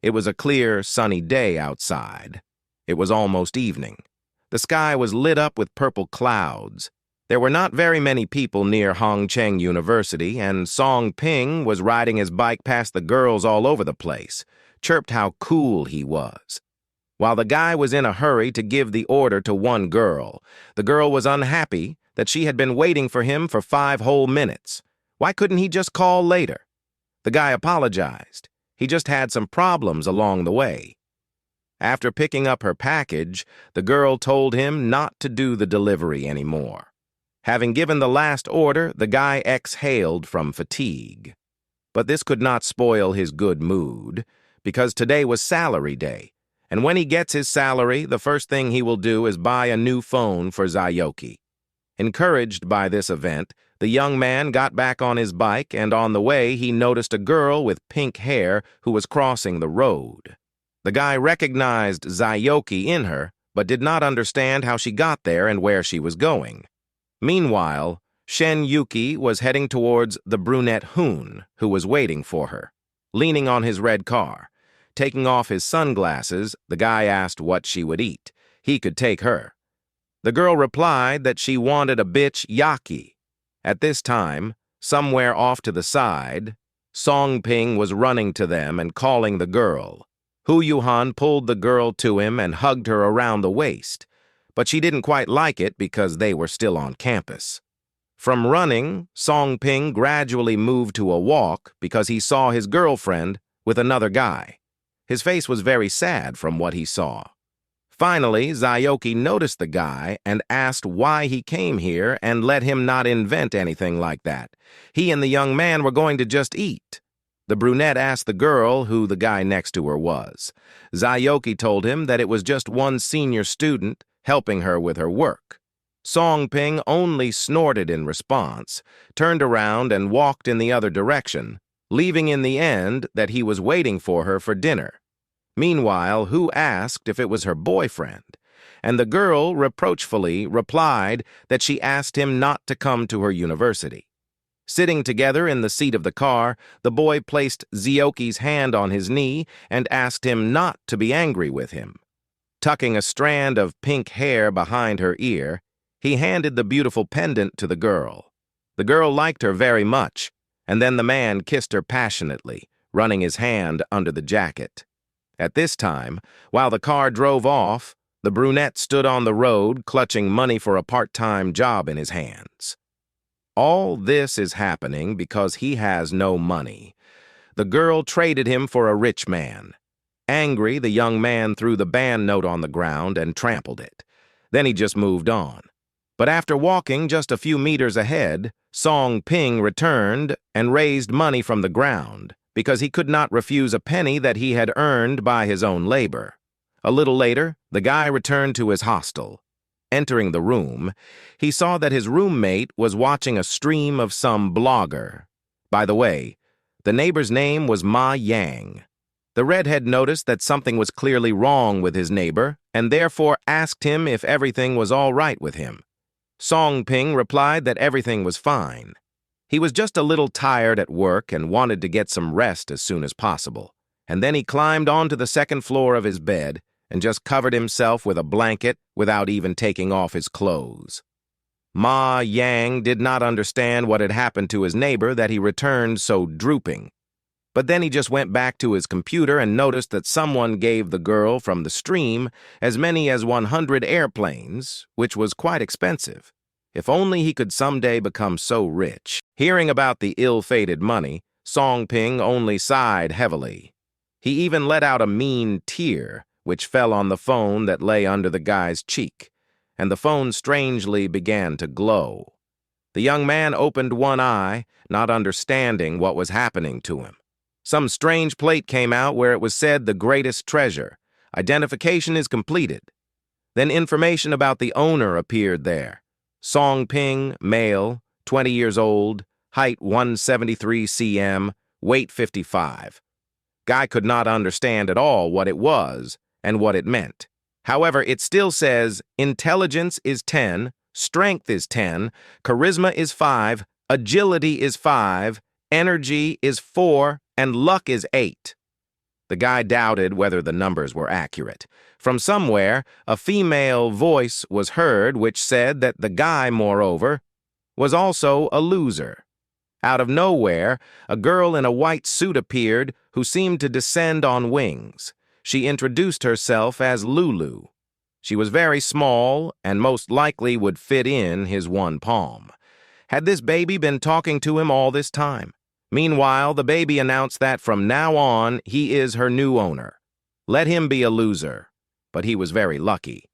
It was a clear, sunny day outside. It was almost evening. The sky was lit up with purple clouds. There were not very many people near Hongcheng University, and Song Ping was riding his bike past the girls all over the place, chirped how cool he was. While the guy was in a hurry to give the order to one girl, the girl was unhappy that she had been waiting for him for 5 whole minutes. Why couldn't he just call later? The guy apologized. He just had some problems along the way. After picking up her package, the girl told him not to do the delivery anymore. Having given the last order, the guy exhaled from fatigue. But this could not spoil his good mood, because today was salary day, and when he gets his salary, the first thing he will do is buy a new phone for Zayuki. Encouraged by this event, the young man got back on his bike, and on the way he noticed a girl with pink hair who was crossing the road. The guy recognized Zayuki in her, but did not understand how she got there and where she was going. Meanwhile, Shen Yuki was heading towards the brunette Hoon, who was waiting for her, leaning on his red car. Taking off his sunglasses, the guy asked what she would eat. He could take her. The girl replied that she wanted a bitch yaki. At this time, somewhere off to the side, Song Ping was running to them and calling the girl. Hu Yuhan pulled the girl to him and hugged her around the waist, but she didn't quite like it because they were still on campus. From running, Song Ping gradually moved to a walk because he saw his girlfriend with another guy. His face was very sad from what he saw. Finally, Zayuki noticed the guy and asked why he came here and let him not invent anything like that. He and the young man were going to just eat. The brunette asked the girl who the guy next to her was. Zayuki told him that it was just one senior student helping her with her work. Song Ping only snorted in response, turned around and walked in the other direction, leaving in the end that he was waiting for her for dinner. Meanwhile, Hu asked if it was her boyfriend, and the girl reproachfully replied that she asked him not to come to her university. Sitting together in the seat of the car, the boy placed Zayuki's hand on his knee and asked him not to be angry with him. Tucking a strand of pink hair behind her ear, he handed the beautiful pendant to the girl. The girl liked her very much, and then the man kissed her passionately, running his hand under the jacket. At this time, while the car drove off, the brunette stood on the road, clutching money for a part-time job in his hands. All this is happening because he has no money. The girl traded him for a rich man. Angry, the young man threw the band note on the ground and trampled it. Then he just moved on. But after walking just a few meters ahead, Song Ping returned and raised money from the ground because he could not refuse a penny that he had earned by his own labor. A little later, the guy returned to his hostel. Entering the room, he saw that his roommate was watching a stream of some blogger. By the way, the neighbor's name was Ma Yang. The redhead noticed that something was clearly wrong with his neighbor and therefore asked him if everything was all right with him. Song Ping replied that everything was fine. He was just a little tired at work and wanted to get some rest as soon as possible. And then he climbed onto the second floor of his bed and just covered himself with a blanket without even taking off his clothes. Ma Yang did not understand what had happened to his neighbor that he returned so drooping. But then he just went back to his computer and noticed that someone gave the girl from the stream as many as 100 airplanes, which was quite expensive. If only he could someday become so rich. Hearing about the ill-fated money, Song Ping only sighed heavily. He even let out a mean tear, which fell on the phone that lay under the guy's cheek, and the phone strangely began to glow. The young man opened one eye, not understanding what was happening to him. Some strange plate came out where it was said the greatest treasure. Identification is completed. Then information about the owner appeared there. Song Ping, male, 20 years old, height 173 cm, weight 55. Guy could not understand at all what it was and what it meant. However, it still says intelligence is 10, strength is 10, charisma is 5, agility is 5, energy is 4, and luck is 8. The guy doubted whether the numbers were accurate. From somewhere, a female voice was heard which said that the guy, moreover, was also a loser. Out of nowhere, a girl in a white suit appeared who seemed to descend on wings. She introduced herself as Lulu. She was very small and most likely would fit in his one palm. Had this baby been talking to him all this time? Meanwhile, the baby announced that from now on, he is her new owner. Let him be a loser. But he was very lucky.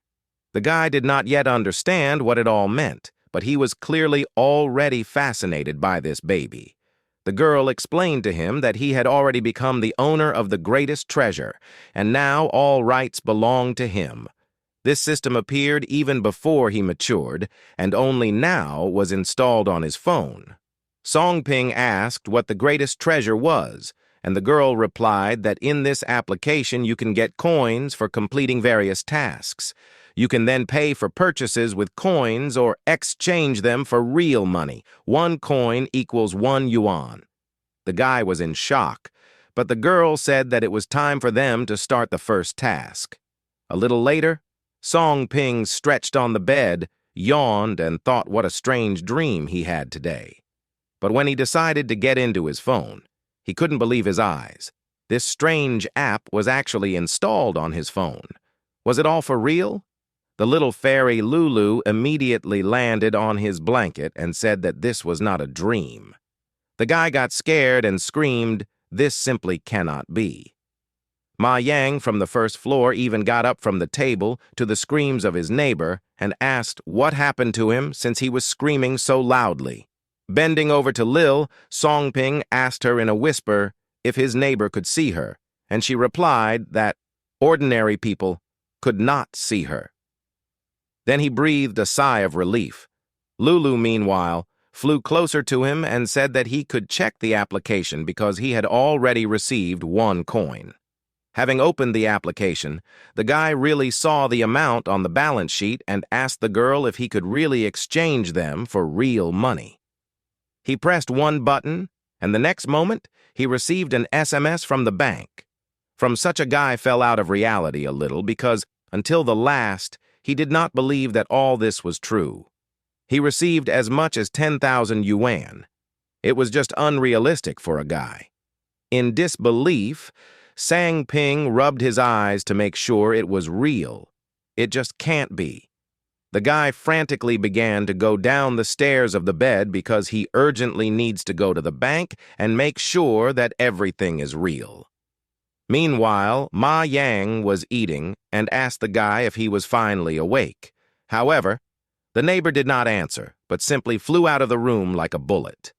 The guy did not yet understand what it all meant, but he was clearly already fascinated by this baby. The girl explained to him that he had already become the owner of the greatest treasure, and now all rights belonged to him. This system appeared even before he matured, and only now was installed on his phone. Song Ping asked what the greatest treasure was, and the girl replied that in this application you can get coins for completing various tasks. You can then pay for purchases with coins or exchange them for real money. 1 coin equals 1 yuan. The guy was in shock, but the girl said that it was time for them to start the first task. A little later, Song Ping stretched on the bed, yawned, and thought what a strange dream he had today. But when he decided to get into his phone, he couldn't believe his eyes. This strange app was actually installed on his phone. Was it all for real? The little fairy Lulu immediately landed on his blanket and said that this was not a dream. The guy got scared and screamed, "This simply cannot be." Ma Yang from the first floor even got up from the table to the screams of his neighbor and asked what happened to him since he was screaming so loudly. Bending over to Lil, Song Ping asked her in a whisper if his neighbor could see her, and she replied that ordinary people could not see her. Then he breathed a sigh of relief. Lulu, meanwhile, flew closer to him and said that he could check the application because he had already received 1 coin. Having opened the application, the guy really saw the amount on the balance sheet and asked the girl if he could really exchange them for real money. He pressed 1 button, and the next moment, he received an SMS from the bank. From such a guy fell out of reality a little because, until the last, he did not believe that all this was true. He received as much as 10,000 yuan. It was just unrealistic for a guy. In disbelief, Sang Ping rubbed his eyes to make sure it was real. It just can't be. The guy frantically began to go down the stairs of the bed because he urgently needs to go to the bank and make sure that everything is real. Meanwhile, Ma Yang was eating and asked the guy if he was finally awake. However, the neighbor did not answer, but simply flew out of the room like a bullet.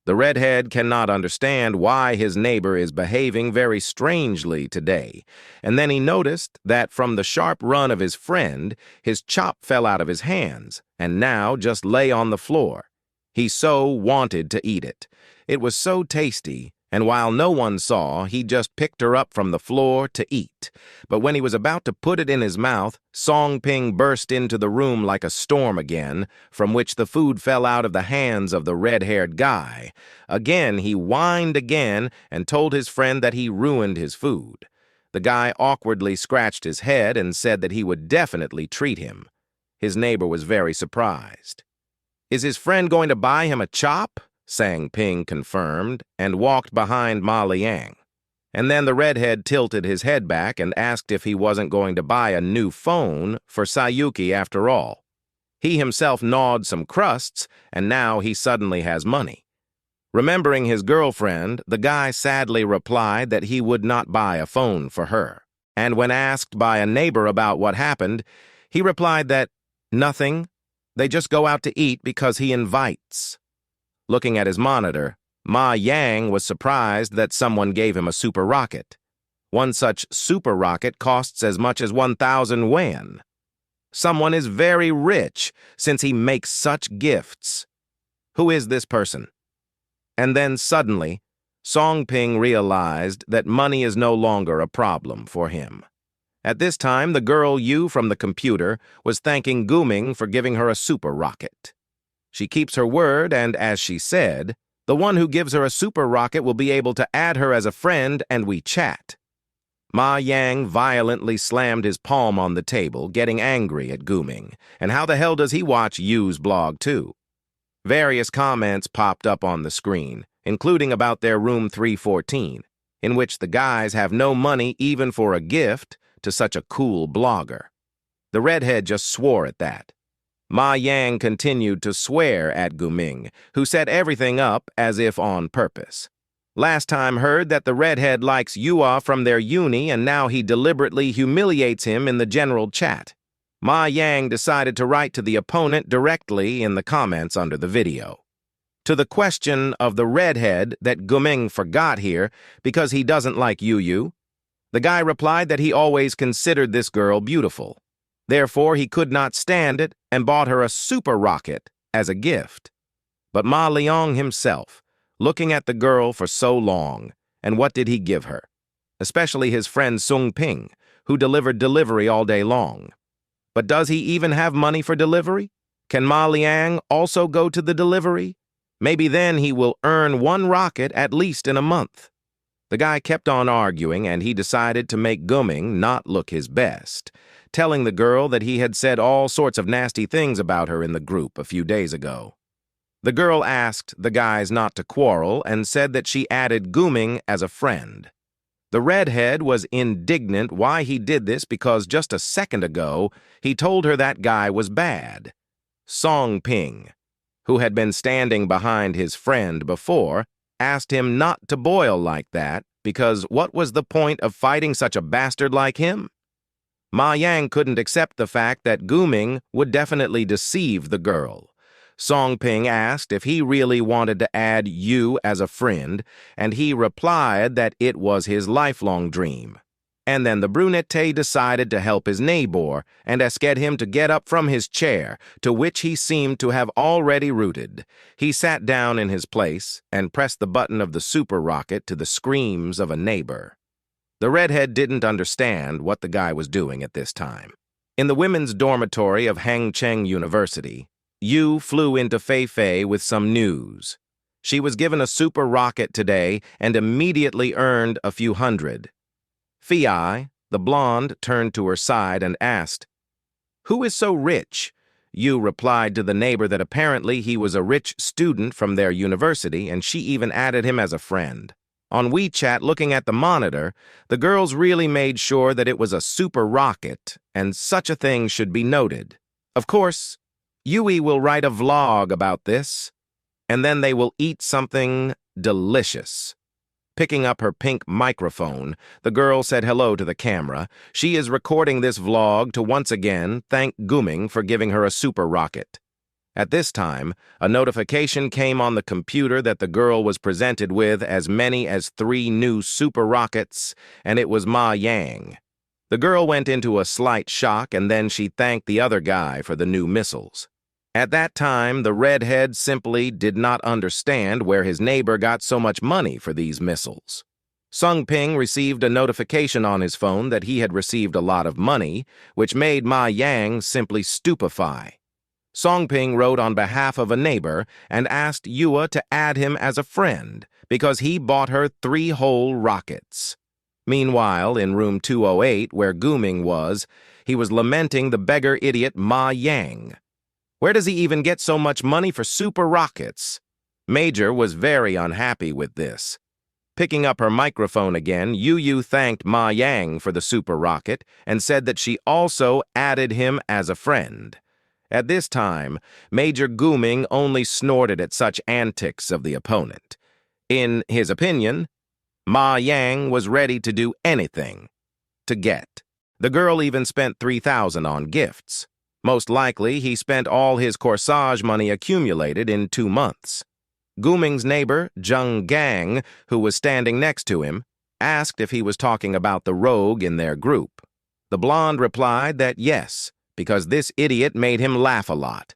The redhead cannot understand why his neighbor is behaving very strangely today, and then he noticed that from the sharp run of his friend, his chop fell out of his hands, and now just lay on the floor. He so wanted to eat it. It was so tasty, and while no one saw, he just picked her up from the floor to eat. But when he was about to put it in his mouth, Song Ping burst into the room like a storm again, from which the food fell out of the hands of the red-haired guy. Again, he whined again and told his friend that he ruined his food. The guy awkwardly scratched his head and said that he would definitely treat him. His neighbor was very surprised. "Is his friend going to buy him a chop?" Sang Ping confirmed, and walked behind Ma Liang. And then the redhead tilted his head back and asked if he wasn't going to buy a new phone for Sayuki after all. He himself gnawed some crusts, and now he suddenly has money. Remembering his girlfriend, the guy sadly replied that he would not buy a phone for her. And when asked by a neighbor about what happened, he replied that, "Nothing. They just go out to eat because he invites." Looking at his monitor, Ma Yang was surprised that someone gave him a super rocket. One such super rocket costs as much as 1,000 yuan. Someone is very rich since he makes such gifts. Who is this person? And then suddenly, Song Ping realized that money is no longer a problem for him. At this time, the girl Yu from the computer was thanking Guming for giving her a super rocket. She keeps her word, and as she said, the one who gives her a super rocket will be able to add her as a friend and we chat. Ma Yang violently slammed his palm on the table, getting angry at Guming. And how the hell does he watch Yu's blog too? Various comments popped up on the screen, including about their room 314, in which the guys have no money even for a gift to such a cool blogger. The redhead just swore at that. Ma Yang continued to swear at Guming, who set everything up as if on purpose. Last time heard that the redhead likes Yua from their uni and now he deliberately humiliates him in the general chat. Ma Yang decided to write to the opponent directly in the comments under the video. To the question of the redhead that Guming forgot here because he doesn't like Yu, the guy replied that he always considered this girl beautiful. Therefore, he could not stand it and bought her a super rocket as a gift. But Ma Liang himself, looking at the girl for so long, and what did he give her? Especially his friend Sung Ping, who delivered delivery all day long. But does he even have money for delivery? Can Ma Liang also go to the delivery? Maybe then he will earn one rocket at least in a month. The guy kept on arguing, and he decided to make Guming not look his best, telling the girl that he had said all sorts of nasty things about her in the group a few days ago. The girl asked the guys not to quarrel and said that she added Guming as a friend. The redhead was indignant why he did this because just a second ago he told her that guy was bad. Song Ping, who had been standing behind his friend before, asked him not to boil like that because what was the point of fighting such a bastard like him? Ma Yang couldn't accept the fact that Guming would definitely deceive the girl. Song Ping asked if he really wanted to add Yu as a friend, and he replied that it was his lifelong dream. And then the brunette decided to help his neighbor and asked him to get up from his chair, to which he seemed to have already rooted. He sat down in his place and pressed the button of the super rocket to the screams of a neighbor. The redhead didn't understand what the guy was doing at this time. In the women's dormitory of Hangcheng University, Yu flew into Fei with some news. She was given a super rocket today and immediately earned a few hundred. Fei, the blonde, turned to her side and asked, "Who is so rich?" Yu replied to the neighbor that apparently he was a rich student from their university and she even added him as a friend. On WeChat, looking at the monitor, the girls really made sure that it was a super rocket, and such a thing should be noted. Of course, Yui will write a vlog about this, and then they will eat something delicious. Picking up her pink microphone, the girl said hello to the camera. She is recording this vlog to once again thank Guming for giving her a super rocket. At this time, a notification came on the computer that the girl was presented with as many as 3 new super rockets, and it was Ma Yang. The girl went into a slight shock, and then she thanked the other guy for the new missiles. At that time, the redhead simply did not understand where his neighbor got so much money for these missiles. Sung Ping received a notification on his phone that he had received a lot of money, which made Ma Yang simply stupefy. Song Ping wrote on behalf of a neighbor and asked Yua to add him as a friend because he bought her 3 whole rockets. Meanwhile, in room 208, where Guming was, he was lamenting the beggar idiot Ma Yang. Where does he even get so much money for super rockets? Major was very unhappy with this. Picking up her microphone again, Yu thanked Ma Yang for the super rocket and said that she also added him as a friend. At this time, Major Guming only snorted at such antics of the opponent. In his opinion, Ma Yang was ready to do anything to get. The girl even spent 3,000 on gifts. Most likely, he spent all his corsage money accumulated in 2 months. Guming's neighbor, Zheng Gang, who was standing next to him, asked if he was talking about the rogue in their group. The blonde replied that yes, because this idiot made him laugh a lot.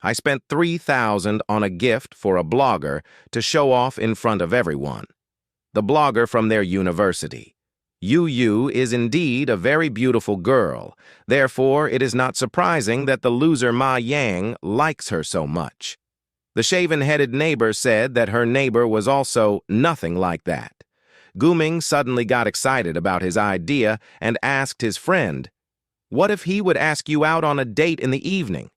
I spent 3,000 on a gift for a blogger to show off in front of everyone. The blogger from their university. Yu is indeed a very beautiful girl. Therefore, it is not surprising that the loser Ma Yang likes her so much. The shaven-headed neighbor said that her neighbor was also nothing like that. Guming suddenly got excited about his idea and asked his friend, "What if he would ask you out on a date in the evening?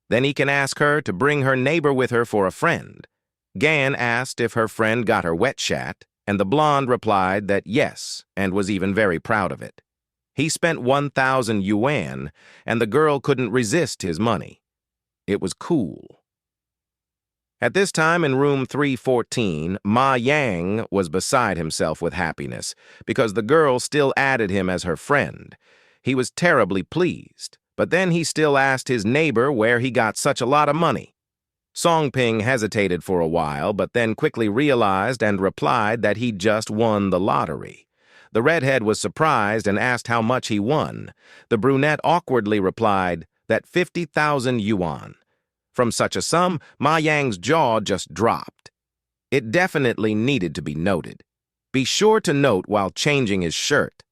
Then he can ask her to bring her neighbor with her for a friend." Gan asked if her friend got her wet shat, and the blonde replied that yes, and was even very proud of it. He spent 1,000 yuan, and the girl couldn't resist his money. It was cool. At this time in room 314, Ma Yang was beside himself with happiness because the girl still added him as her friend. He was terribly pleased, but then he still asked his neighbor where he got such a lot of money. Song Ping hesitated for a while, but then quickly realized and replied that he just won the lottery. The redhead was surprised and asked how much he won. The brunette awkwardly replied that 50,000 yuan. From such a sum, Ma Yang's jaw just dropped. It definitely needed to be noted. Be sure to note while changing his shirt.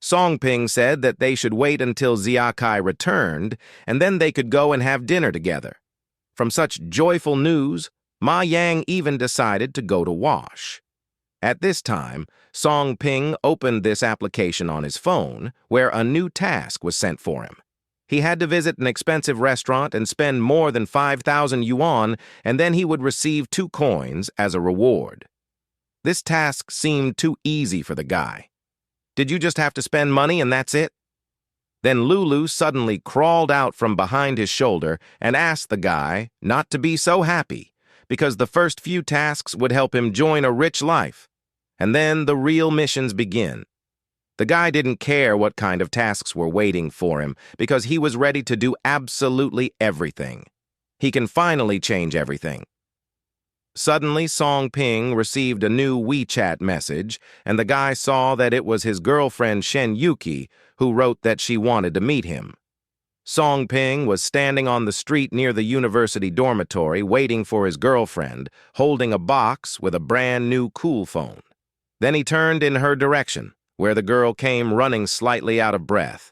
Song Ping said that they should wait until Xia Kai returned, and then they could go and have dinner together. From such joyful news, Ma Yang even decided to go to wash. At this time, Song Ping opened this application on his phone, where a new task was sent for him. He had to visit an expensive restaurant and spend more than 5,000 yuan, and then he would receive 2 coins as a reward. This task seemed too easy for the guy. Did you just have to spend money and that's it? Then Lulu suddenly crawled out from behind his shoulder and asked the guy not to be so happy, because the first few tasks would help him join a rich life. And then the real missions begin. The guy didn't care what kind of tasks were waiting for him, because he was ready to do absolutely everything. He can finally change everything. Suddenly, Song Ping received a new WeChat message, and the guy saw that it was his girlfriend Shen Yuki, who wrote that she wanted to meet him. Song Ping was standing on the street near the university dormitory waiting for his girlfriend, holding a box with a brand new cool phone. Then he turned in her direction, where the girl came running slightly out of breath.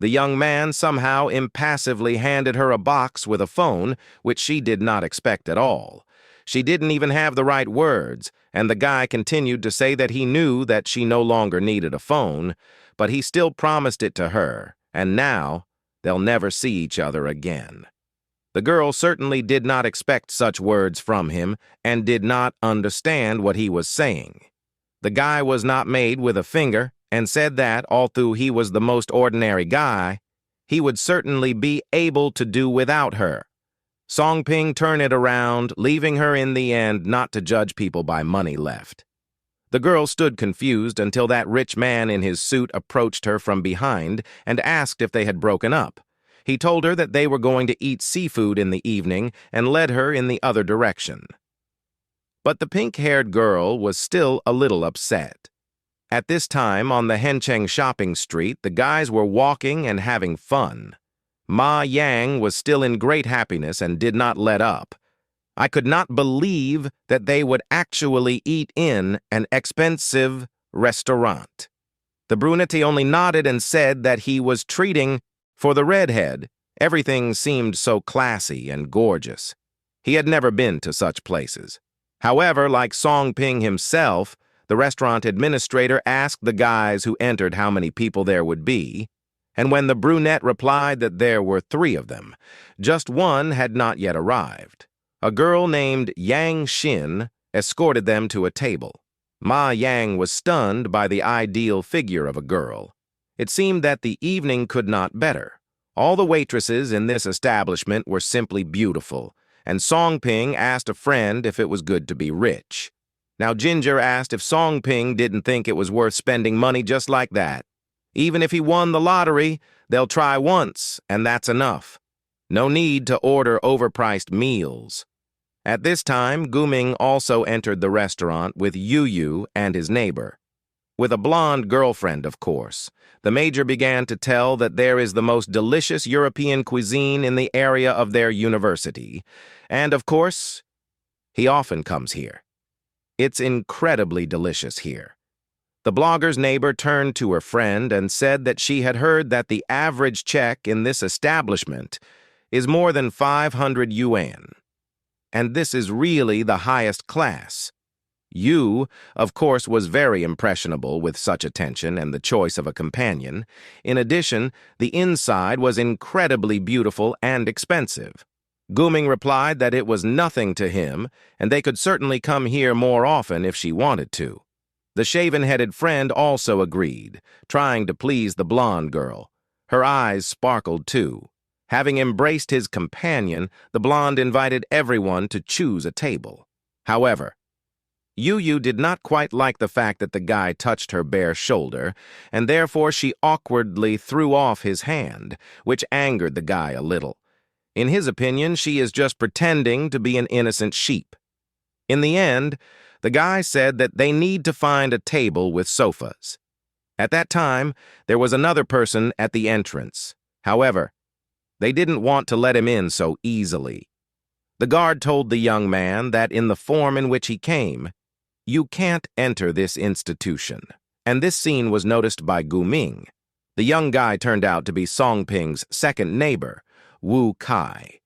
The young man somehow impassively handed her a box with a phone, which she did not expect at all. She didn't even have the right words, and the guy continued to say that he knew that she no longer needed a phone, but he still promised it to her, and now they'll never see each other again. The girl certainly did not expect such words from him and did not understand what he was saying. The guy was not made with a finger and said that, although he was the most ordinary guy, he would certainly be able to do without her. Song Ping turned it around, leaving her in the end not to judge people by money left. The girl stood confused until that rich man in his suit approached her from behind and asked if they had broken up. He told her that they were going to eat seafood in the evening and led her in the other direction. But the pink-haired girl was still a little upset. At this time, on the Hencheng shopping street, the guys were walking and having fun. Ma Yang was still in great happiness and did not let up. I could not believe that they would actually eat in an expensive restaurant. The brunette only nodded and said that he was treating for the redhead. Everything seemed so classy and gorgeous. He had never been to such places. However, like Song Ping himself, the restaurant administrator asked the guys who entered how many people there would be, and when the brunette replied that there were 3 of them, just one had not yet arrived. A girl named Yang Xin escorted them to a table. Ma Yang was stunned by the ideal figure of a girl. It seemed that the evening could not better. All the waitresses in this establishment were simply beautiful, and Song Ping asked a friend if it was good to be rich. Now Ginger asked if Song Ping didn't think it was worth spending money just like that. Even if he won the lottery, they'll try once, and that's enough. No need to order overpriced meals. At this time, Guming also entered the restaurant with Yu Yu and his neighbor. With a blonde girlfriend, of course, the major began to tell that there is the most delicious European cuisine in the area of their university, and of course, he often comes here. It's incredibly delicious here. The blogger's neighbor turned to her friend and said that she had heard that the average check in this establishment is more than 500 yuan. And this is really the highest class. Yu, of course, was very impressionable with such attention and the choice of a companion. In addition, the inside was incredibly beautiful and expensive. Guming replied that it was nothing to him, and they could certainly come here more often if she wanted to. The shaven-headed friend also agreed, trying to please the blonde girl. Her eyes sparkled too. Having embraced his companion, the blonde invited everyone to choose a table. However, Yu did not quite like the fact that the guy touched her bare shoulder, and therefore she awkwardly threw off his hand, which angered the guy a little. In his opinion, she is just pretending to be an innocent sheep. In the end, the guy said that they need to find a table with sofas. At that time, there was another person at the entrance. However, they didn't want to let him in so easily. The guard told the young man that in the form in which he came, you can't enter this institution. And this scene was noticed by Gu Ming. The young guy turned out to be Song Ping's second neighbor, Wu Kai.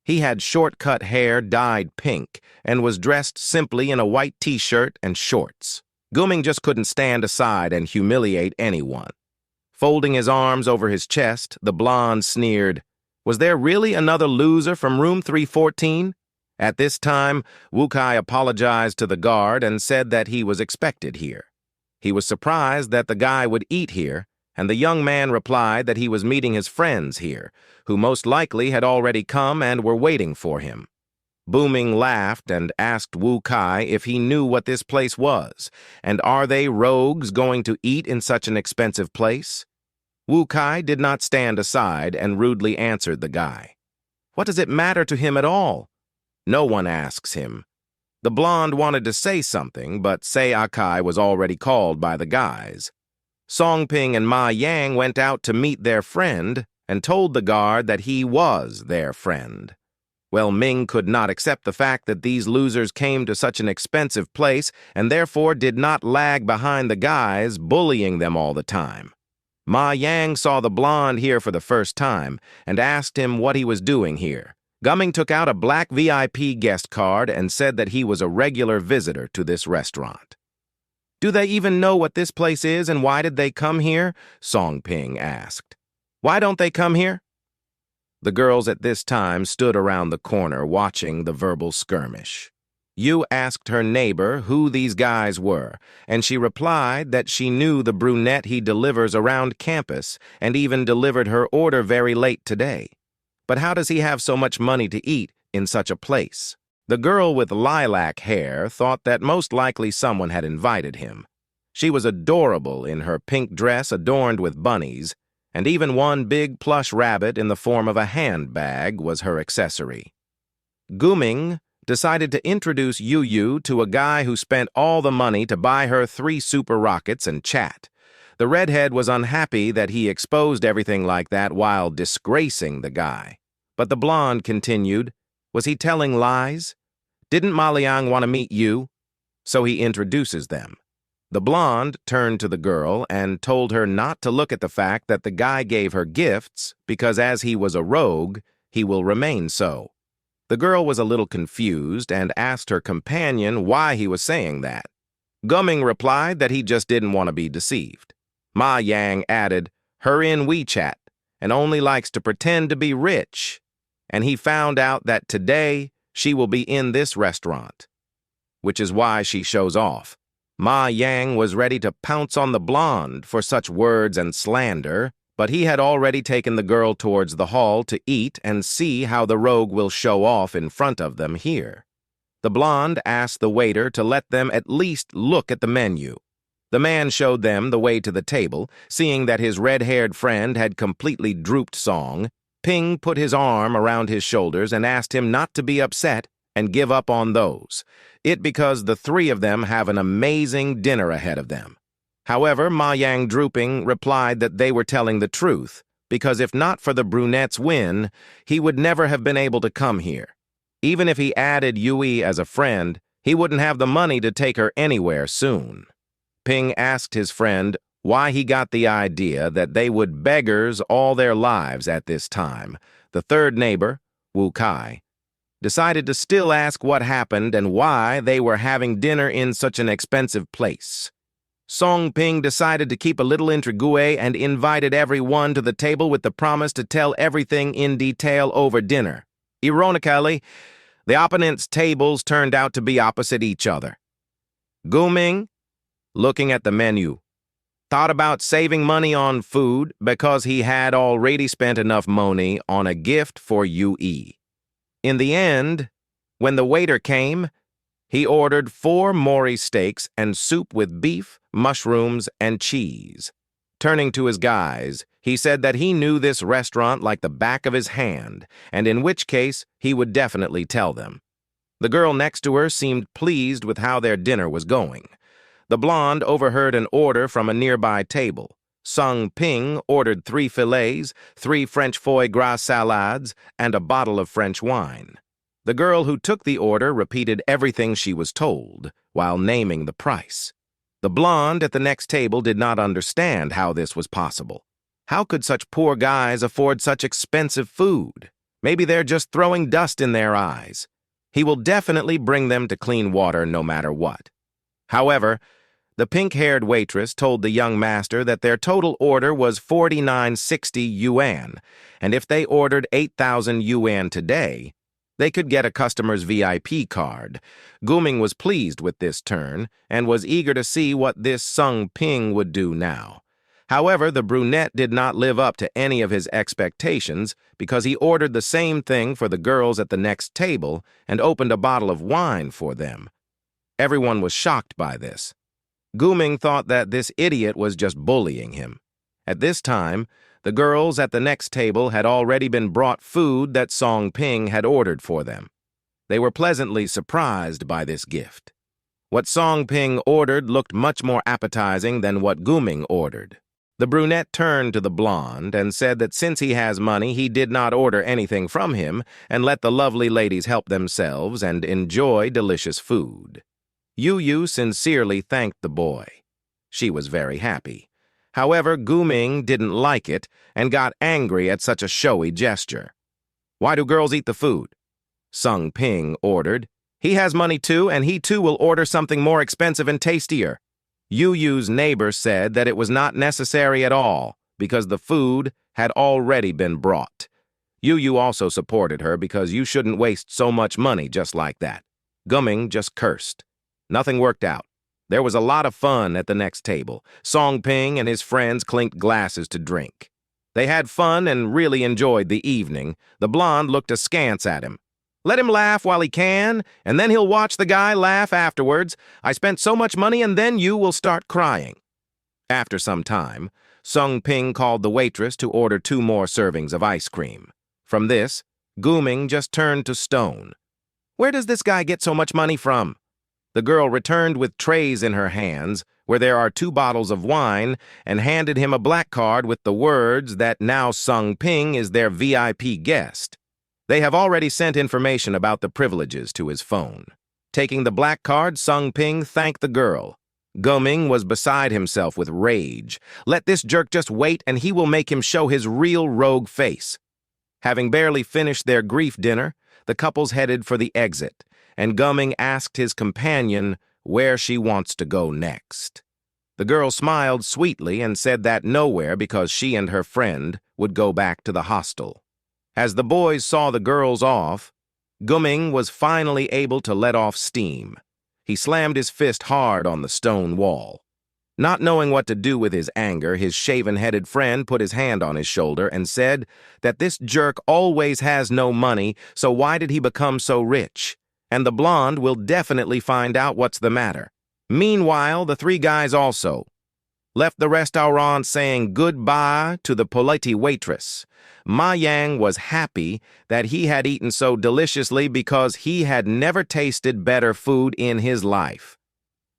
He had short-cut hair dyed pink and was dressed simply in a white t-shirt and shorts. Gu Ming just couldn't stand aside and humiliate anyone. Folding his arms over his chest, the blonde sneered, "Was there really another loser from room 314? At this time, Wu Kai apologized to the guard and said that he was expected here. He was surprised that the guy would eat here, and the young man replied that he was meeting his friends here, who most likely had already come and were waiting for him. Booming laughed and asked Wu Kai if he knew what this place was, and are they rogues going to eat in such an expensive place? Wu Kai did not stand aside and rudely answered the guy. What does it matter to him at all? No one asks him. The blonde wanted to say something, but Sei Akai was already called by the guys. Song Ping and Ma Yang went out to meet their friend and told the guard that he was their friend. Well, Ming could not accept the fact that these losers came to such an expensive place and therefore did not lag behind the guys, bullying them all the time. Ma Yang saw the blonde here for the first time and asked him what he was doing here. Guming took out a black VIP guest card and said that he was a regular visitor to this restaurant. Do they even know what this place is and why did they come here? Song Ping asked. Why don't they come here? The girls at this time stood around the corner watching the verbal skirmish. Yu asked her neighbor who these guys were, and she replied that she knew the brunette he delivers around campus and even delivered her order very late today. But how does he have so much money to eat in such a place? The girl with lilac hair thought that most likely someone had invited him. She was adorable in her pink dress adorned with bunnies, and even one big plush rabbit in the form of a handbag was her accessory. Guming decided to introduce Yu to a guy who spent all the money to buy her 3 super rockets and chat. The redhead was unhappy that he exposed everything like that while disgracing the guy. But the blonde continued, was he telling lies? Didn't Ma Liang want to meet you? So he introduces them. The blonde turned to the girl and told her not to look at the fact that the guy gave her gifts because as he was a rogue, he will remain so. The girl was a little confused and asked her companion why he was saying that. Guming replied that he just didn't want to be deceived. Ma Yang added, her in WeChat, and only likes to pretend to be rich. And he found out that today she will be in this restaurant, which is why she shows off. Ma Yang was ready to pounce on the blonde for such words and slander, but he had already taken the girl towards the hall to eat and see how the rogue will show off in front of them here. The blonde asked the waiter to let them at least look at the menu. The man showed them the way to the table. Seeing that his red-haired friend had completely drooped Song, Ping put his arm around his shoulders and asked him not to be upset and give up on those. It because the 3 of them have an amazing dinner ahead of them. However, Ma Yang drooping replied that they were telling the truth, because if not for the brunette's win, he would never have been able to come here. Even if he added Yui as a friend, he wouldn't have the money to take her anywhere soon. Ping asked his friend why he got the idea that they would beggars all their lives at this time. The third neighbor, Wu Kai, decided to still ask what happened and why they were having dinner in such an expensive place. Song Ping decided to keep a little intrigue and invited everyone to the table with the promise to tell everything in detail over dinner. Ironically, the opponents' tables turned out to be opposite each other. Guming, looking at the menu, thought about saving money on food because he had already spent enough money on a gift for Yue. In the end, when the waiter came, he ordered 4 Mori steaks and soup with beef, mushrooms, and cheese. Turning to his guys, he said that he knew this restaurant like the back of his hand, and in which case he would definitely tell them. The girl next to her seemed pleased with how their dinner was going. The blonde overheard an order from a nearby table. Song Ping ordered 3 fillets, 3 French foie gras salades, and a bottle of French wine. The girl who took the order repeated everything she was told, while naming the price. The blonde at the next table did not understand how this was possible. How could such poor guys afford such expensive food? Maybe they're just throwing dust in their eyes. He will definitely bring them to clean water no matter what. However, the pink-haired waitress told the young master that their total order was 4960 yuan, and if they ordered 8,000 yuan today, they could get a customer's VIP card. Guming was pleased with this turn and was eager to see what this Song Ping would do now. However, the brunette did not live up to any of his expectations because he ordered the same thing for the girls at the next table and opened a bottle of wine for them. Everyone was shocked by this. Guming thought that this idiot was just bullying him. At this time, the girls at the next table had already been brought food that Song Ping had ordered for them. They were pleasantly surprised by this gift. What Song Ping ordered looked much more appetizing than what Guming ordered. The brunette turned to the blonde and said that since he has money, he did not order anything from him and let the lovely ladies help themselves and enjoy delicious food. Yu sincerely thanked the boy. She was very happy. However, Guming didn't like it and got angry at such a showy gesture. "Why do girls eat the food?" Song Ping ordered. "He has money too, and he too will order something more expensive and tastier." Yu's neighbor said that it was not necessary at all because the food had already been brought. Yu also supported her because you shouldn't waste so much money just like that. Guming just cursed. Nothing worked out. There was a lot of fun at the next table. Song Ping and his friends clinked glasses to drink. They had fun and really enjoyed the evening. The blonde looked askance at him. "Let him laugh while he can, and then he'll watch the guy laugh afterwards. I spent so much money, and then you will start crying." After some time, Song Ping called the waitress to order 2 more servings of ice cream. From this, Guming just turned to stone. "Where does this guy get so much money from?" The girl returned with trays in her hands, where there are 2 bottles of wine, and handed him a black card with the words that now Song Ping is their VIP guest. They have already sent information about the privileges to his phone. Taking the black card, Song Ping thanked the girl. Guming was beside himself with rage. Let this jerk just wait and he will make him show his real rogue face. Having barely finished their grief dinner, the couples headed for the exit, and Guming asked his companion where she wants to go next. The girl smiled sweetly and said that nowhere because she and her friend would go back to the hostel. As the boys saw the girls off, Guming was finally able to let off steam. He slammed his fist hard on the stone wall. Not knowing what to do with his anger, his shaven-headed friend put his hand on his shoulder and said that this jerk always has no money, so why did he become so rich? And the blonde will definitely find out what's the matter. Meanwhile, the 3 guys also left the restaurant saying goodbye to the polite waitress. Ma Yang was happy that he had eaten so deliciously because he had never tasted better food in his life.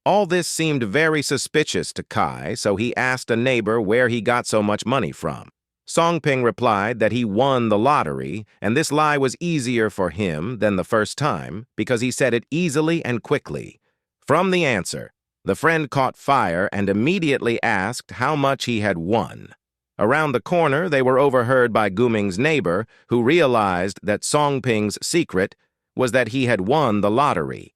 All this seemed very suspicious to Kai, so he asked a neighbor where he got so much money from. Song Ping replied that he won the lottery, and this lie was easier for him than the first time because he said it easily and quickly. From the answer, the friend caught fire and immediately asked how much he had won. Around the corner, they were overheard by Guming's neighbor, who realized that Song Ping's secret was that he had won the lottery.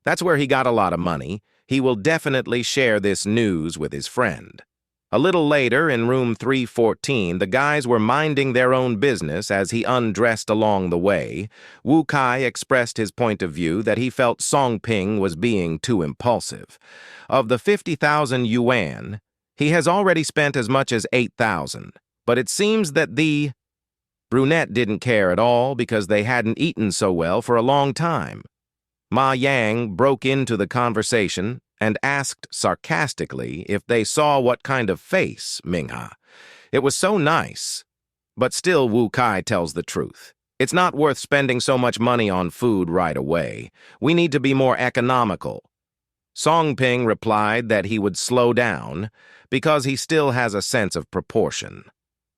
That's where he got a lot of money. He will definitely share this news with his friend. A little later, in room 314, the guys were minding their own business as he undressed along the way. Wu Kai expressed his point of view that he felt Song Ping was being too impulsive. Of the 50,000 yuan, he has already spent as much as 8,000, but it seems that the brunette didn't care at all because they hadn't eaten so well for a long time. Ma Yang broke into the conversation and asked sarcastically if they saw what kind of face Ming Ha. It was so nice. But still, Wu Kai tells the truth. It's not worth spending so much money on food right away. We need to be more economical. Song Ping replied that he would slow down because he still has a sense of proportion.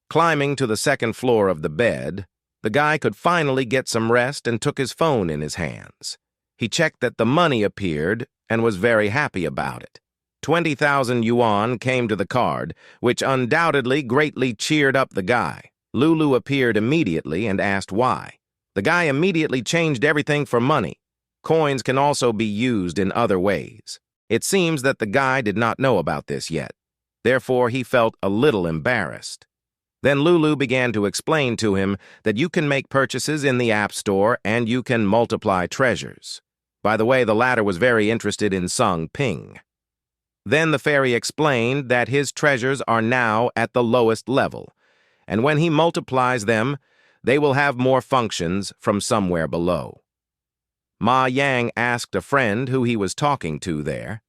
Climbing to the second floor of the bed, the guy could finally get some rest and took his phone in his hands. He checked that the money appeared and was very happy about it. 20,000 yuan came to the card, which undoubtedly greatly cheered up the guy. Lulu appeared immediately and asked why. The guy immediately changed everything for money. Coins can also be used in other ways. It seems that the guy did not know about this yet. Therefore, he felt a little embarrassed. Then Lulu began to explain to him that you can make purchases in the App Store and you can multiply treasures. By the way, the latter was very interested in Song Ping. Then the fairy explained that his treasures are now at the lowest level, and when he multiplies them, they will have more functions from somewhere below. Ma Yang asked a friend who he was talking to there.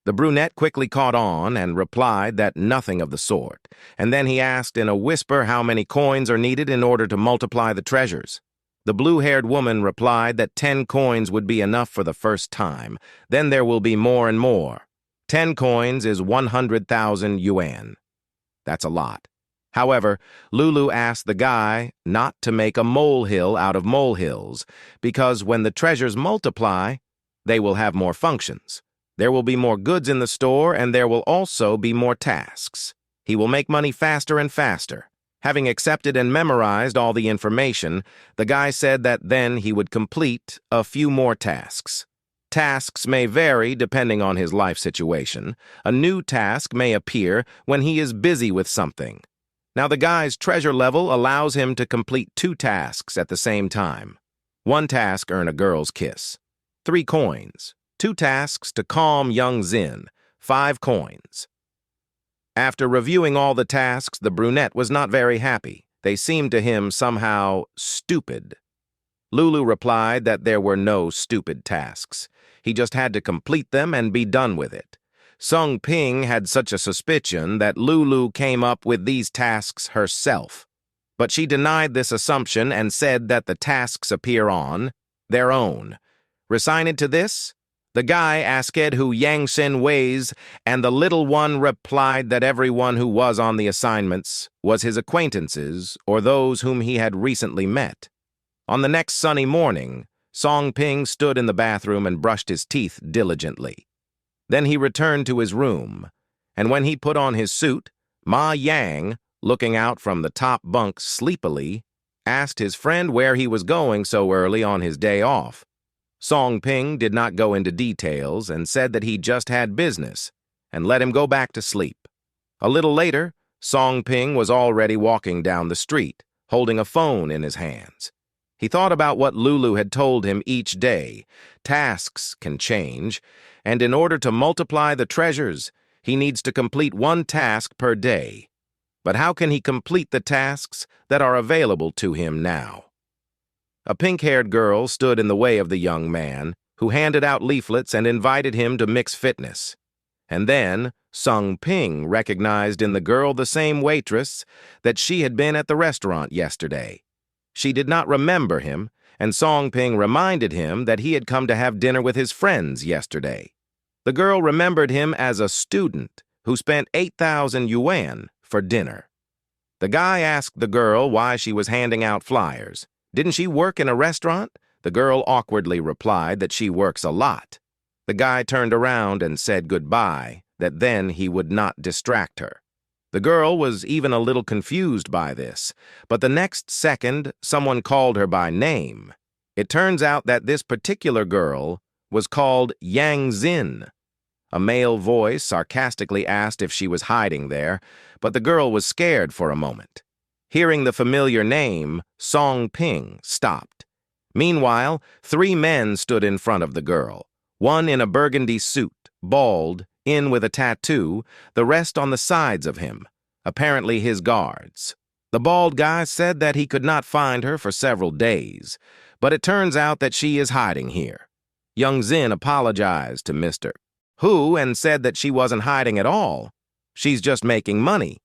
The brunette quickly caught on and replied that nothing of the sort, and then he asked in a whisper how many coins are needed in order to multiply the treasures. The blue-haired woman replied that 10 coins would be enough for the first time. Then there will be more and more. 10 coins is 100,000 yuan. That's a lot. However, Lulu asked the guy not to make a molehill out of molehills, because when the treasures multiply, they will have more functions. There will be more goods in the store, and there will also be more tasks. He will make money faster and faster. Having accepted and memorized all the information, the guy said that then he would complete a few more tasks. Tasks may vary depending on his life situation. A new task may appear when he is busy with something. Now the guy's treasure level allows him to complete 2 tasks at the same time. 1 task earn a girl's kiss. 3 coins. 2 tasks to calm young Zin. 5 coins. After reviewing all the tasks, the brunette was not very happy. They seemed to him somehow stupid. Lulu replied that there were no stupid tasks. He just had to complete them and be done with it. Song Ping had such a suspicion that Lulu came up with these tasks herself. But she denied this assumption and said that the tasks appear on their own. Resigned to this, the guy asked who Yang Xin weighs, and the little one replied that everyone who was on the assignments was his acquaintances or those whom he had recently met. On the next sunny morning, Song Ping stood in the bathroom and brushed his teeth diligently. Then he returned to his room, and when he put on his suit, Ma Yang, looking out from the top bunk sleepily, asked his friend where he was going so early on his day off. Song Ping did not go into details and said that he just had business and let him go back to sleep. A little later, Song Ping was already walking down the street, holding a phone in his hands. He thought about what Lulu had told him each day. Tasks can change, and in order to multiply the treasures, he needs to complete 1 task per day. But how can he complete the tasks that are available to him now? A pink-haired girl stood in the way of the young man, who handed out leaflets and invited him to mix fitness. And then, Song Ping recognized in the girl the same waitress that she had been at the restaurant yesterday. She did not remember him, and Song Ping reminded him that he had come to have dinner with his friends yesterday. The girl remembered him as a student who spent 8,000 yuan for dinner. The guy asked the girl why she was handing out flyers. Didn't she work in a restaurant? The girl awkwardly replied that she works a lot. The guy turned around and said goodbye, that then he would not distract her. The girl was even a little confused by this, but the next second someone called her by name. It turns out that this particular girl was called Yang Xin. A male voice sarcastically asked if she was hiding there, but the girl was scared for a moment. Hearing the familiar name, Song Ping stopped. Meanwhile, 3 men stood in front of the girl, one in a burgundy suit, bald, in with a tattoo, the rest on the sides of him, apparently his guards. The bald guy said that he could not find her for several days, but it turns out that she is hiding here. Young Zin apologized to Mr. Hu and said that she wasn't hiding at all. She's just making money.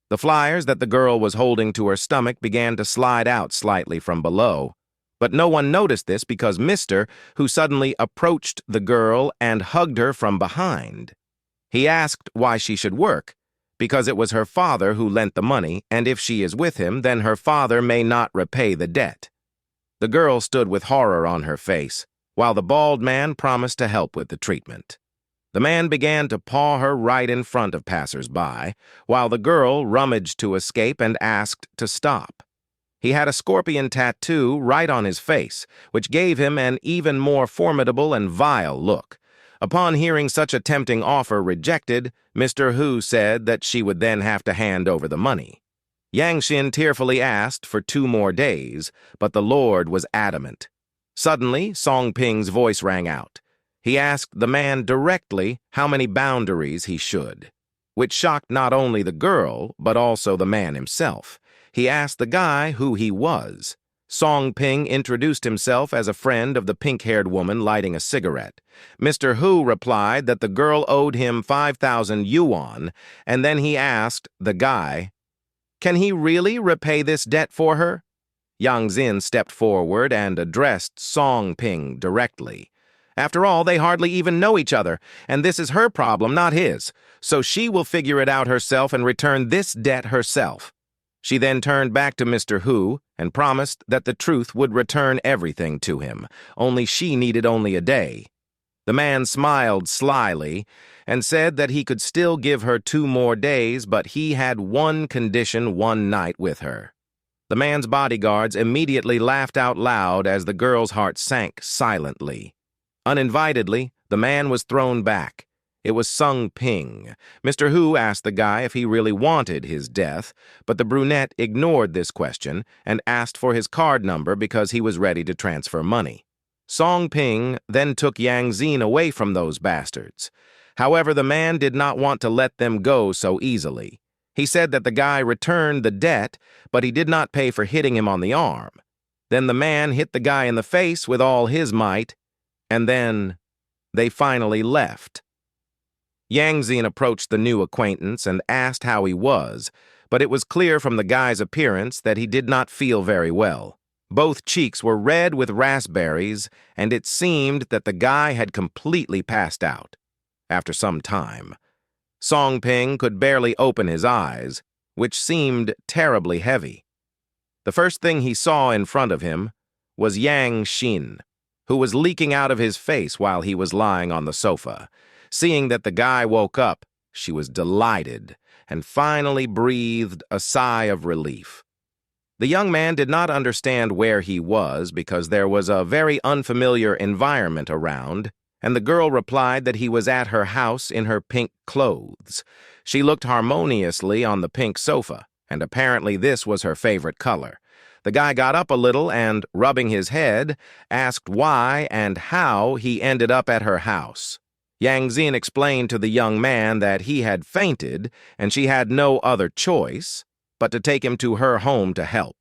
The flyers that the girl was holding to her stomach began to slide out slightly from below, but no one noticed this because Mr. Hu suddenly approached the girl and hugged her from behind. He asked why she should work, because it was her father who lent the money, and if she is with him, then her father may not repay the debt. The girl stood with horror on her face, while the bald man promised to help with the treatment. The man began to paw her right in front of passers-by, while the girl rummaged to escape and asked to stop. He had a scorpion tattoo right on his face, which gave him an even more formidable and vile look. Upon hearing such a tempting offer rejected, Mr. Hu said that she would then have to hand over the money. Yang Xin tearfully asked for 2 more days, but the Lord was adamant. Suddenly, Song Ping's voice rang out. He asked the man directly how many boundaries he should, which shocked not only the girl, but also the man himself. He asked the guy who he was. Song Ping introduced himself as a friend of the pink-haired woman lighting a cigarette. Mr. Hu replied that the girl owed him 5,000 yuan, and then he asked the guy, "Can he really repay this debt for her?" Yang Xin stepped forward and addressed Song Ping directly. After all, they hardly even know each other, and this is her problem, not his, so she will figure it out herself and return this debt herself. She then turned back to Mr. Hu and promised that the truth would return everything to him, only she needed only a day. The man smiled slyly and said that he could still give her 2 more days, but he had one condition: 1 night with her. The man's bodyguards immediately laughed out loud as the girl's heart sank silently. Uninvitedly, the man was thrown back. It was Sung Ping. Mr. Hu asked the guy if he really wanted his death, but the brunette ignored this question and asked for his card number because he was ready to transfer money. Song Ping then took Yang Xin away from those bastards. However, the man did not want to let them go so easily. He said that the guy returned the debt, but he did not pay for hitting him on the arm. Then the man hit the guy in the face with all his might, and then they finally left. Yang Xin approached the new acquaintance and asked how he was, but it was clear from the guy's appearance that he did not feel very well. Both cheeks were red with raspberries, and it seemed that the guy had completely passed out. After some time, Song Ping could barely open his eyes, which seemed terribly heavy. The first thing he saw in front of him was Yang Xin, who was leaking out of his face while he was lying on the sofa. Seeing that the guy woke up, she was delighted and finally breathed a sigh of relief. The young man did not understand where he was because there was a very unfamiliar environment around, and the girl replied that he was at her house in her pink clothes. She looked harmoniously on the pink sofa, and apparently this was her favorite color. The guy got up a little and, rubbing his head, asked why and how he ended up at her house. Yang Xin explained to the young man that he had fainted and she had no other choice but to take him to her home to help.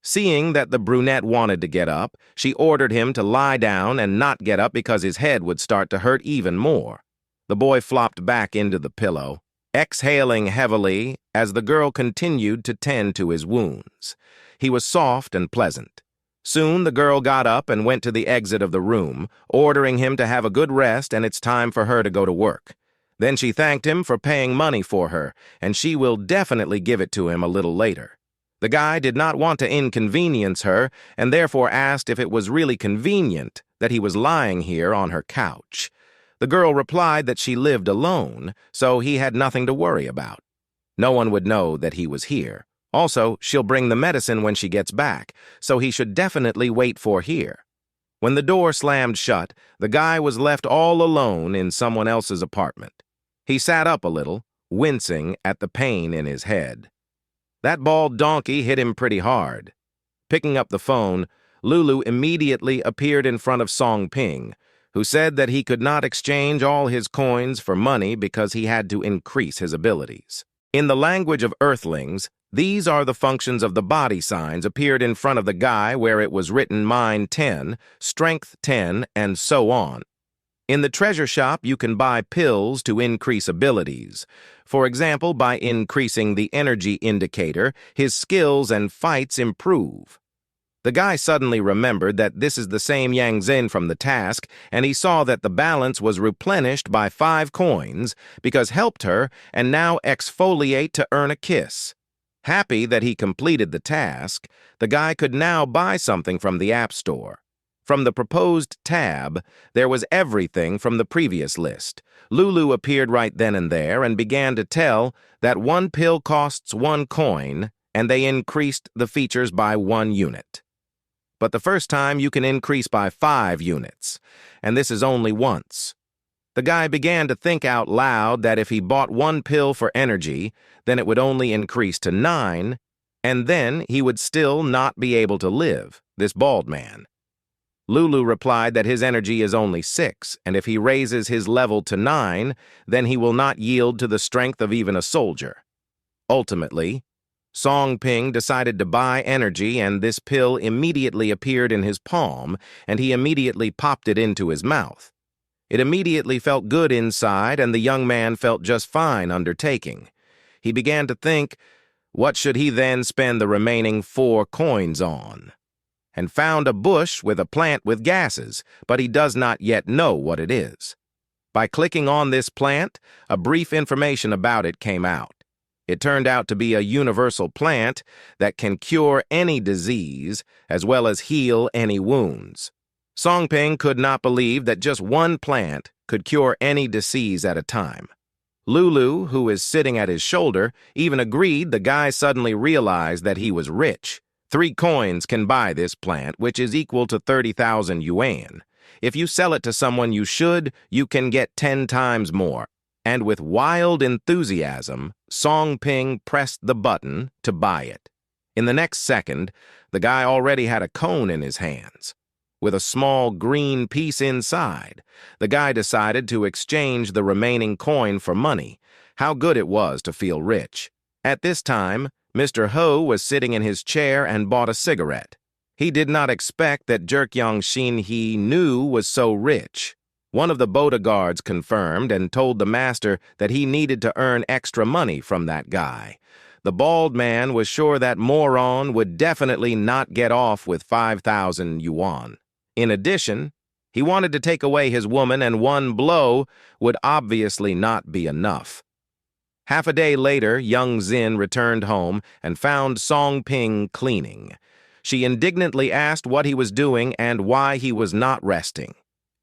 Seeing that the brunette wanted to get up, she ordered him to lie down and not get up because his head would start to hurt even more. The boy flopped back into the pillow, exhaling heavily as the girl continued to tend to his wounds. He was soft and pleasant. Soon the girl got up and went to the exit of the room, ordering him to have a good rest and it's time for her to go to work. Then she thanked him for paying money for her, and she will definitely give it to him a little later. The guy did not want to inconvenience her and therefore asked if it was really convenient that he was lying here on her couch. The girl replied that she lived alone, so he had nothing to worry about. No one would know that he was here. Also, she'll bring the medicine when she gets back, so he should definitely wait for here. When the door slammed shut, the guy was left all alone in someone else's apartment. He sat up a little, wincing at the pain in his head. That bald donkey hit him pretty hard. Picking up the phone, Lulu immediately appeared in front of Song Ping, who said that he could not exchange all his coins for money because he had to increase his abilities. In the language of Earthlings, these are the functions of the body signs appeared in front of the guy where it was written Mind 10, Strength 10, and so on. In the treasure shop, you can buy pills to increase abilities. For example, by increasing the energy indicator, his skills and fights improve. The guy suddenly remembered that this is the same Yang Zin from the task, and he saw that the balance was replenished by 5 coins because helped her and now exfoliate to earn a kiss. Happy that he completed the task, the guy could now buy something from the App Store. From the proposed tab, there was everything from the previous list. Lulu appeared right then and there and began to tell that 1 pill costs 1 coin, and they increased the features by 1 unit. But the first time you can increase by 5 units, and this is only once. The guy began to think out loud that if he bought 1 pill for energy, then it would only increase to 9, and then he would still not be able to live, this bald man. Lulu replied that his energy is only 6, and if he raises his level to 9, then he will not yield to the strength of even a soldier. Ultimately, Song Ping decided to buy energy, and this pill immediately appeared in his palm, and he immediately popped it into his mouth. It immediately felt good inside, and the young man felt just fine undertaking. He began to think, what should he then spend the remaining 4 coins on? And found a bush with a plant with gases, but he does not yet know what it is. By clicking on this plant, a brief information about it came out. It turned out to be a universal plant that can cure any disease as well as heal any wounds. Song Ping could not believe that just 1 plant could cure any disease at a time. Lulu, who is sitting at his shoulder, even agreed the guy suddenly realized that he was rich. 3 coins can buy this plant, which is equal to 30,000 yuan. If you sell it to someone you can get 10 times more. And with wild enthusiasm, Song Ping pressed the button to buy it. In the next second, the guy already had a cone in his hands. With a small green piece inside, the guy decided to exchange the remaining coin for money. How good it was to feel rich. At this time, Mr. Ho was sitting in his chair and bought a cigarette. He did not expect that Jerkyang Xin he knew was so rich. One of the bodyguards confirmed and told the master that he needed to earn extra money from that guy. The bald man was sure that moron would definitely not get off with 5,000 yuan. In addition, he wanted to take away his woman, and 1 blow would obviously not be enough. Half a day later, young Zin returned home and found Song Ping cleaning. She indignantly asked what he was doing and why he was not resting.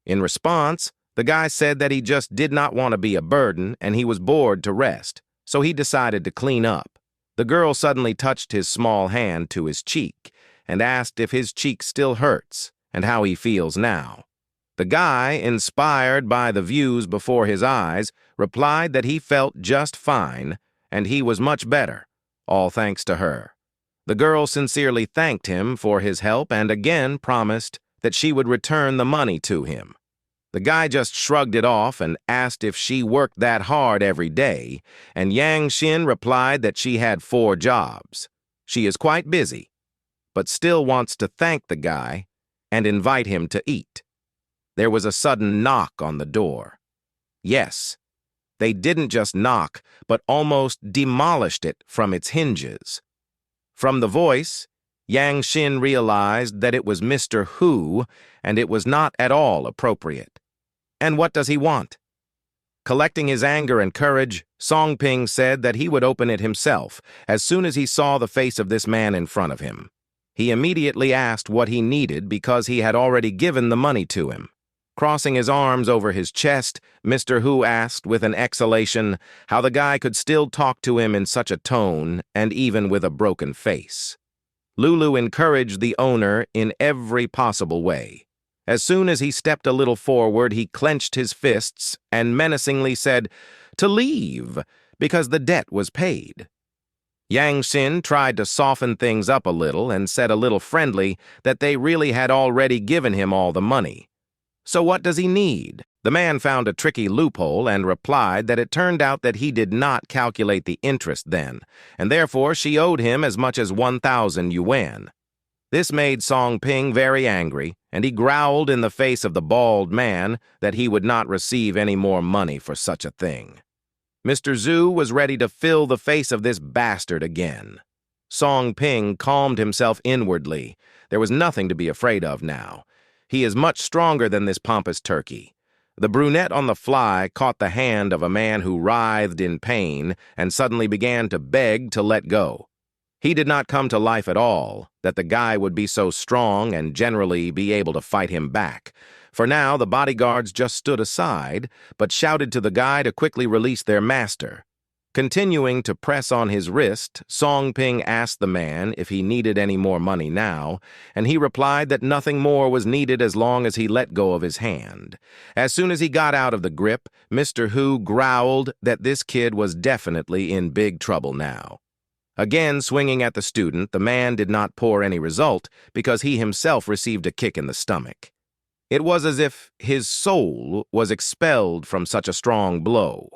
In response, the guy said that he just did not want to be a burden and he was bored to rest, so he decided to clean up. The girl suddenly touched his small hand to his cheek and asked if his cheek still hurts and how he feels now. The guy, inspired by the views before his eyes, replied that he felt just fine and he was much better, all thanks to her. The girl sincerely thanked him for his help and again promised that she would return the money to him. The guy just shrugged it off and asked if she worked that hard every day, and Yang Xin replied that she had 4 jobs. She is quite busy, but still wants to thank the guy and invite him to eat. There was a sudden knock on the door. Yes, they didn't just knock, but almost demolished it from its hinges. From the voice, Yang Xin realized that it was Mr. Hu, and it was not at all appropriate. And what does he want? Collecting his anger and courage, Song Ping said that he would open it himself as soon as he saw the face of this man in front of him. He immediately asked what he needed because he had already given the money to him. Crossing his arms over his chest, Mr. Hu asked with an exhalation how the guy could still talk to him in such a tone and even with a broken face. Lulu encouraged the owner in every possible way. As soon as he stepped a little forward, he clenched his fists and menacingly said, "To leave, because the debt was paid." Yang Xin tried to soften things up a little and said a little friendly that they really had already given him all the money. So what does he need? The man found a tricky loophole and replied that it turned out that he did not calculate the interest then, and therefore she owed him as much as 1,000 yuan. This made Song Ping very angry, and he growled in the face of the bald man that he would not receive any more money for such a thing. Mr. Zhu was ready to fill the face of this bastard again. Song Ping calmed himself inwardly. There was nothing to be afraid of now. He is much stronger than this pompous turkey. The brunette on the fly caught the hand of a man who writhed in pain and suddenly began to beg to let go. He did not come to life at all, that the guy would be so strong and generally be able to fight him back. For now, the bodyguards just stood aside, but shouted to the guy to quickly release their master. Continuing to press on his wrist, Song Ping asked the man if he needed any more money now, and he replied that nothing more was needed as long as he let go of his hand. As soon as he got out of the grip, Mr. Hu growled that this kid was definitely in big trouble now. Again swinging at the student, the man did not pour any result because he himself received a kick in the stomach. It was as if his soul was expelled from such a strong blow.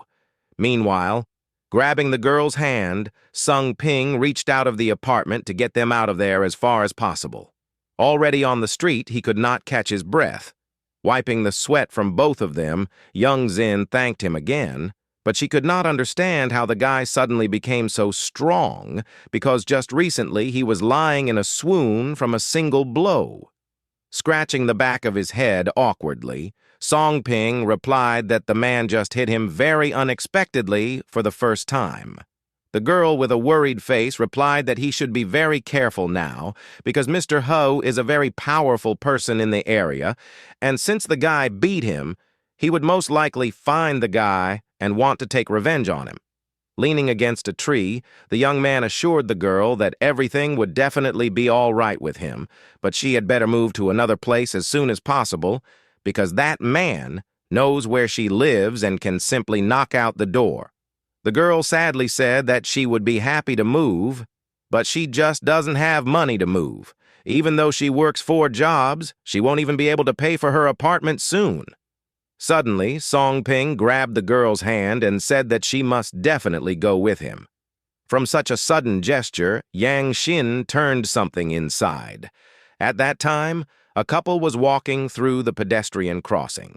Meanwhile, grabbing the girl's hand, Song Ping reached out of the apartment to get them out of there as far as possible. Already on the street, he could not catch his breath. Wiping the sweat from both of them, Yang Xin thanked him again, but she could not understand how the guy suddenly became so strong because just recently he was lying in a swoon from a single blow. Scratching the back of his head awkwardly, Song Ping replied that the man just hit him very unexpectedly for the first time. The girl with a worried face replied that he should be very careful now because Mr. Ho is a very powerful person in the area, and since the guy beat him, he would most likely find the guy and want to take revenge on him. Leaning against a tree, the young man assured the girl that everything would definitely be all right with him, but she had better move to another place as soon as possible because that man knows where she lives and can simply knock out the door. The girl sadly said that she would be happy to move, but she just doesn't have money to move. Even though she works 4 jobs, she won't even be able to pay for her apartment soon. Suddenly, Song Ping grabbed the girl's hand and said that she must definitely go with him. From such a sudden gesture, Yang Xin turned something inside. At that time, a couple was walking through the pedestrian crossing.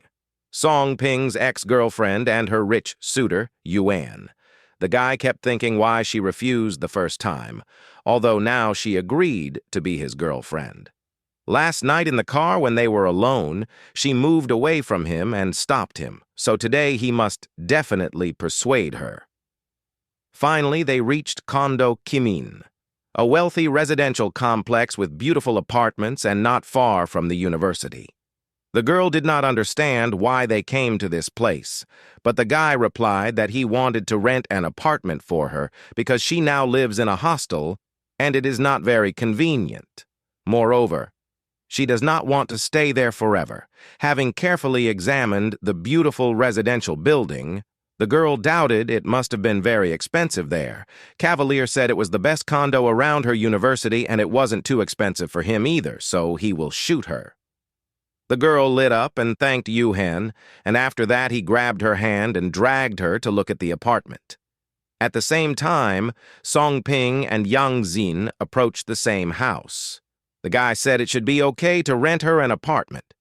Song Ping's ex-girlfriend and her rich suitor, Yuan. The guy kept thinking why she refused the first time, although now she agreed to be his girlfriend. Last night in the car when they were alone, she moved away from him and stopped him, so today he must definitely persuade her. Finally, they reached Condo Kimin, a wealthy residential complex with beautiful apartments and not far from the university. The girl did not understand why they came to this place, but the guy replied that he wanted to rent an apartment for her because she now lives in a hostel and it is not very convenient. Moreover, she does not want to stay there forever. Having carefully examined the beautiful residential building, the girl doubted it must have been very expensive there. Cavalier said it was the best condo around her university and it wasn't too expensive for him either, so he will shoot her. The girl lit up and thanked Yuhan, and after that he grabbed her hand and dragged her to look at the apartment. At the same time, Song Ping and Yang Xin approached the same house. The guy said it should be okay to rent her an apartment.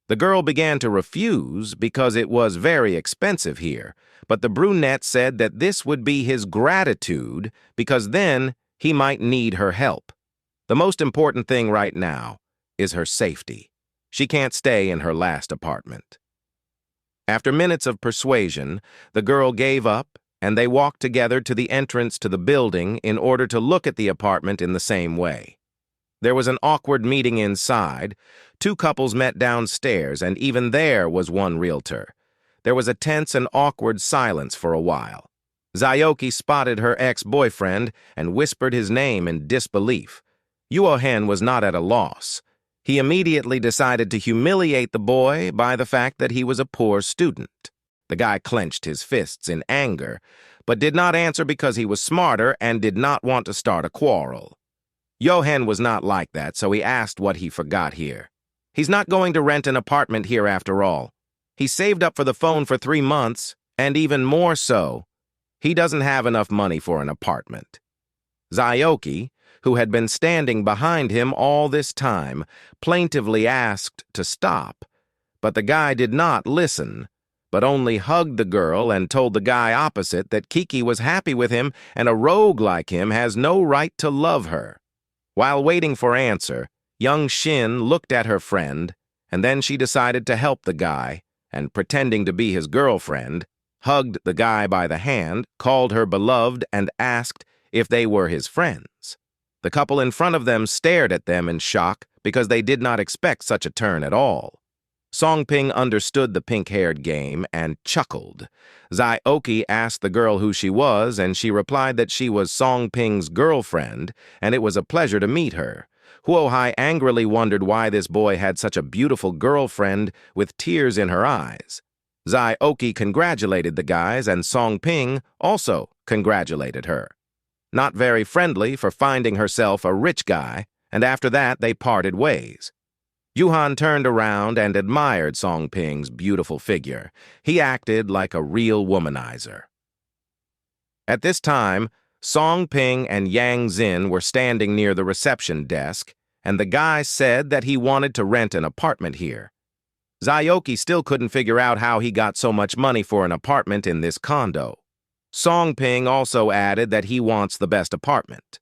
The girl began to refuse because it was very expensive here, but the brunette said that this would be his gratitude because then he might need her help. The most important thing right now is her safety. She can't stay in her last apartment. After minutes of persuasion, the girl gave up and they walked together to the entrance to the building in order to look at the apartment in the same way. There was an awkward meeting inside. 2 couples met downstairs, and even there was one realtor. There was a tense and awkward silence for a while. Zhaoqi spotted her ex-boyfriend and whispered his name in disbelief. Yuohan was not at a loss. He immediately decided to humiliate the boy by the fact that he was a poor student. The guy clenched his fists in anger, but did not answer because he was smarter and did not want to start a quarrel. Johan was not like that, so he asked what he forgot here. He's not going to rent an apartment here after all. He saved up for the phone for 3 months, and even more so, he doesn't have enough money for an apartment. Zaoki, who had been standing behind him all this time, plaintively asked to stop, but the guy did not listen, but only hugged the girl and told the guy opposite that Kiki was happy with him and a rogue like him has no right to love her. While waiting for answer, young Shin looked at her friend, and then she decided to help the guy, and pretending to be his girlfriend, hugged the guy by the hand, called her beloved, and asked if they were his friends. The couple in front of them stared at them in shock because they did not expect such a turn at all. Songping understood the pink-haired game and chuckled. Zaoki asked the girl who she was, and she replied that she was Songping's girlfriend, and it was a pleasure to meet her. Huohai angrily wondered why this boy had such a beautiful girlfriend with tears in her eyes. Zaoki congratulated the guys, and Songping also congratulated her. Not very friendly for finding herself a rich guy, and after that they parted ways. Yuhan turned around and admired Songping's beautiful figure. He acted like a real womanizer. At this time, Songping and Yang Xin were standing near the reception desk, and the guy said that he wanted to rent an apartment here. Zaoki still couldn't figure out how he got so much money for an apartment in this condo. Songping also added that he wants the best apartment.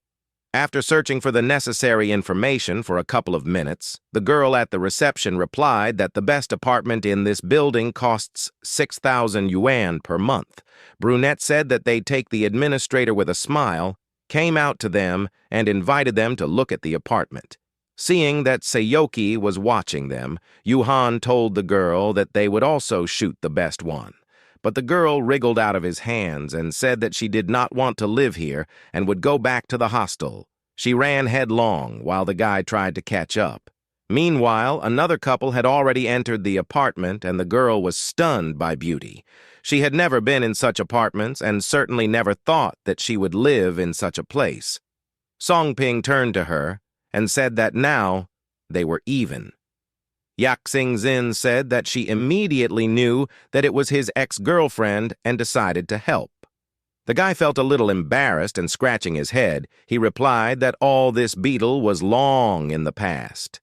After searching for the necessary information for a couple of minutes, the girl at the reception replied that the best apartment in this building costs 6,000 yuan per month. Brunette said that they'd take the administrator with a smile, came out to them, and invited them to look at the apartment. Seeing that Sayoki was watching them, Yuhan told the girl that they would also shoot the best one. But the girl wriggled out of his hands and said that she did not want to live here and would go back to the hostel. She ran headlong while the guy tried to catch up. Meanwhile, another couple had already entered the apartment and the girl was stunned by beauty. She had never been in such apartments and certainly never thought that she would live in such a place. Songping turned to her and said that now they were even. Yak Xing-Zin said that she immediately knew that it was his ex-girlfriend and decided to help. The guy felt a little embarrassed and scratching his head. He replied that all this beetle was long in the past.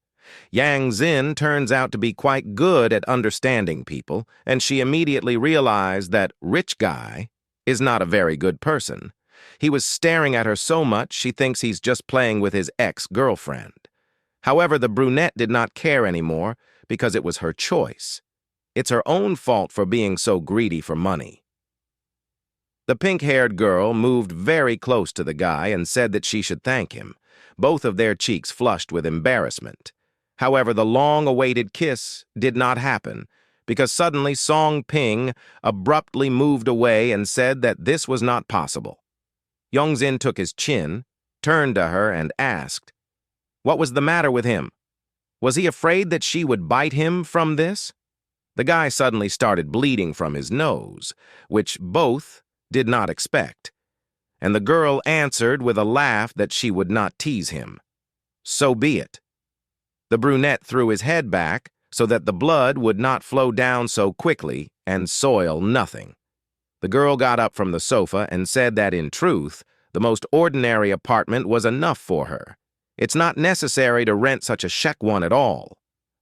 Yang Xin turns out to be quite good at understanding people, and she immediately realized that rich guy is not a very good person. He was staring at her so much she thinks he's just playing with his ex-girlfriend. However, the brunette did not care anymore because it was her choice. It's her own fault for being so greedy for money. The pink-haired girl moved very close to the guy and said that she should thank him. Both of their cheeks flushed with embarrassment. However, the long-awaited kiss did not happen because suddenly Songping abruptly moved away and said that this was not possible. Yongzin took his chin, turned to her, and asked, what was the matter with him? Was he afraid that she would bite him from this? The guy suddenly started bleeding from his nose, which both did not expect, and the girl answered with a laugh that she would not tease him. So be it. The brunette threw his head back so that the blood would not flow down so quickly and soil nothing. The girl got up from the sofa and said that in truth, the most ordinary apartment was enough for her. It's not necessary to rent such a shek one at all.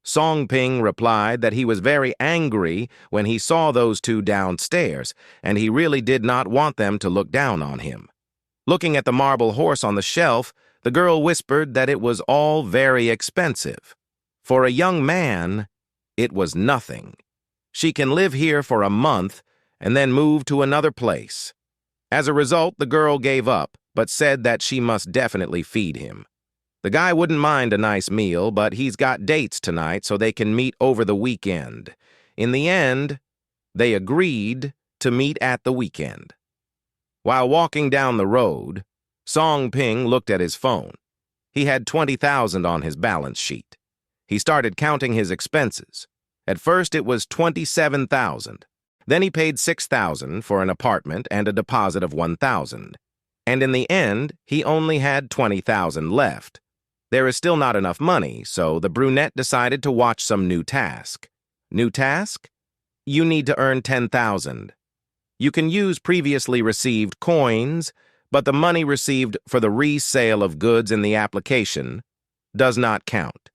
Songping replied that he was very angry when he saw those two downstairs, and he really did not want them to look down on him. Looking at the marble horse on the shelf, the girl whispered that it was all very expensive. For a young man, it was nothing. She can live here for a month and then move to another place. As a result, the girl gave up, but said that she must definitely feed him. The guy wouldn't mind a nice meal, but he's got dates tonight so they can meet over the weekend. In the end, they agreed to meet at the weekend. While walking down the road, Songping looked at his phone. He had 20,000 on his balance sheet. He started counting his expenses. At first it was 27,000. Then he paid 6,000 for an apartment and a deposit of 1,000. And in the end, he only had 20,000 left. There is still not enough money, so the brunette decided to watch some new task. New task? You need to earn 10,000. You can use previously received coins, but the money received for the resale of goods in the application does not count.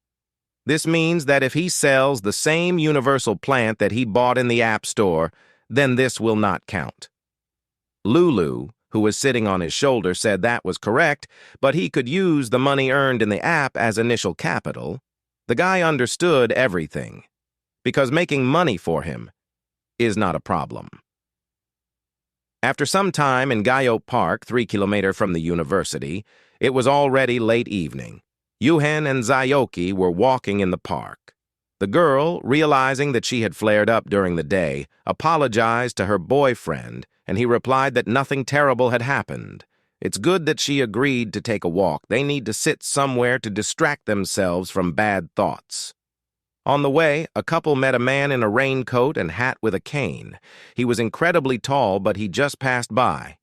This means that if he sells the same universal plant that he bought in the App Store, then this will not count. Lulu, who was sitting on his shoulder, said that was correct, but he could use the money earned in the app as initial capital. The guy understood everything, because making money for him is not a problem. After some time in Gayot Park, 3 kilometers from the university, it was already late evening. Yuhen and Zayoki were walking in the park. The girl, realizing that she had flared up during the day, apologized to her boyfriend, and he replied that nothing terrible had happened. It's good that she agreed to take a walk. They need to sit somewhere to distract themselves from bad thoughts. On the way, a couple met a man in a raincoat and hat with a cane. He was incredibly tall, but he just passed by.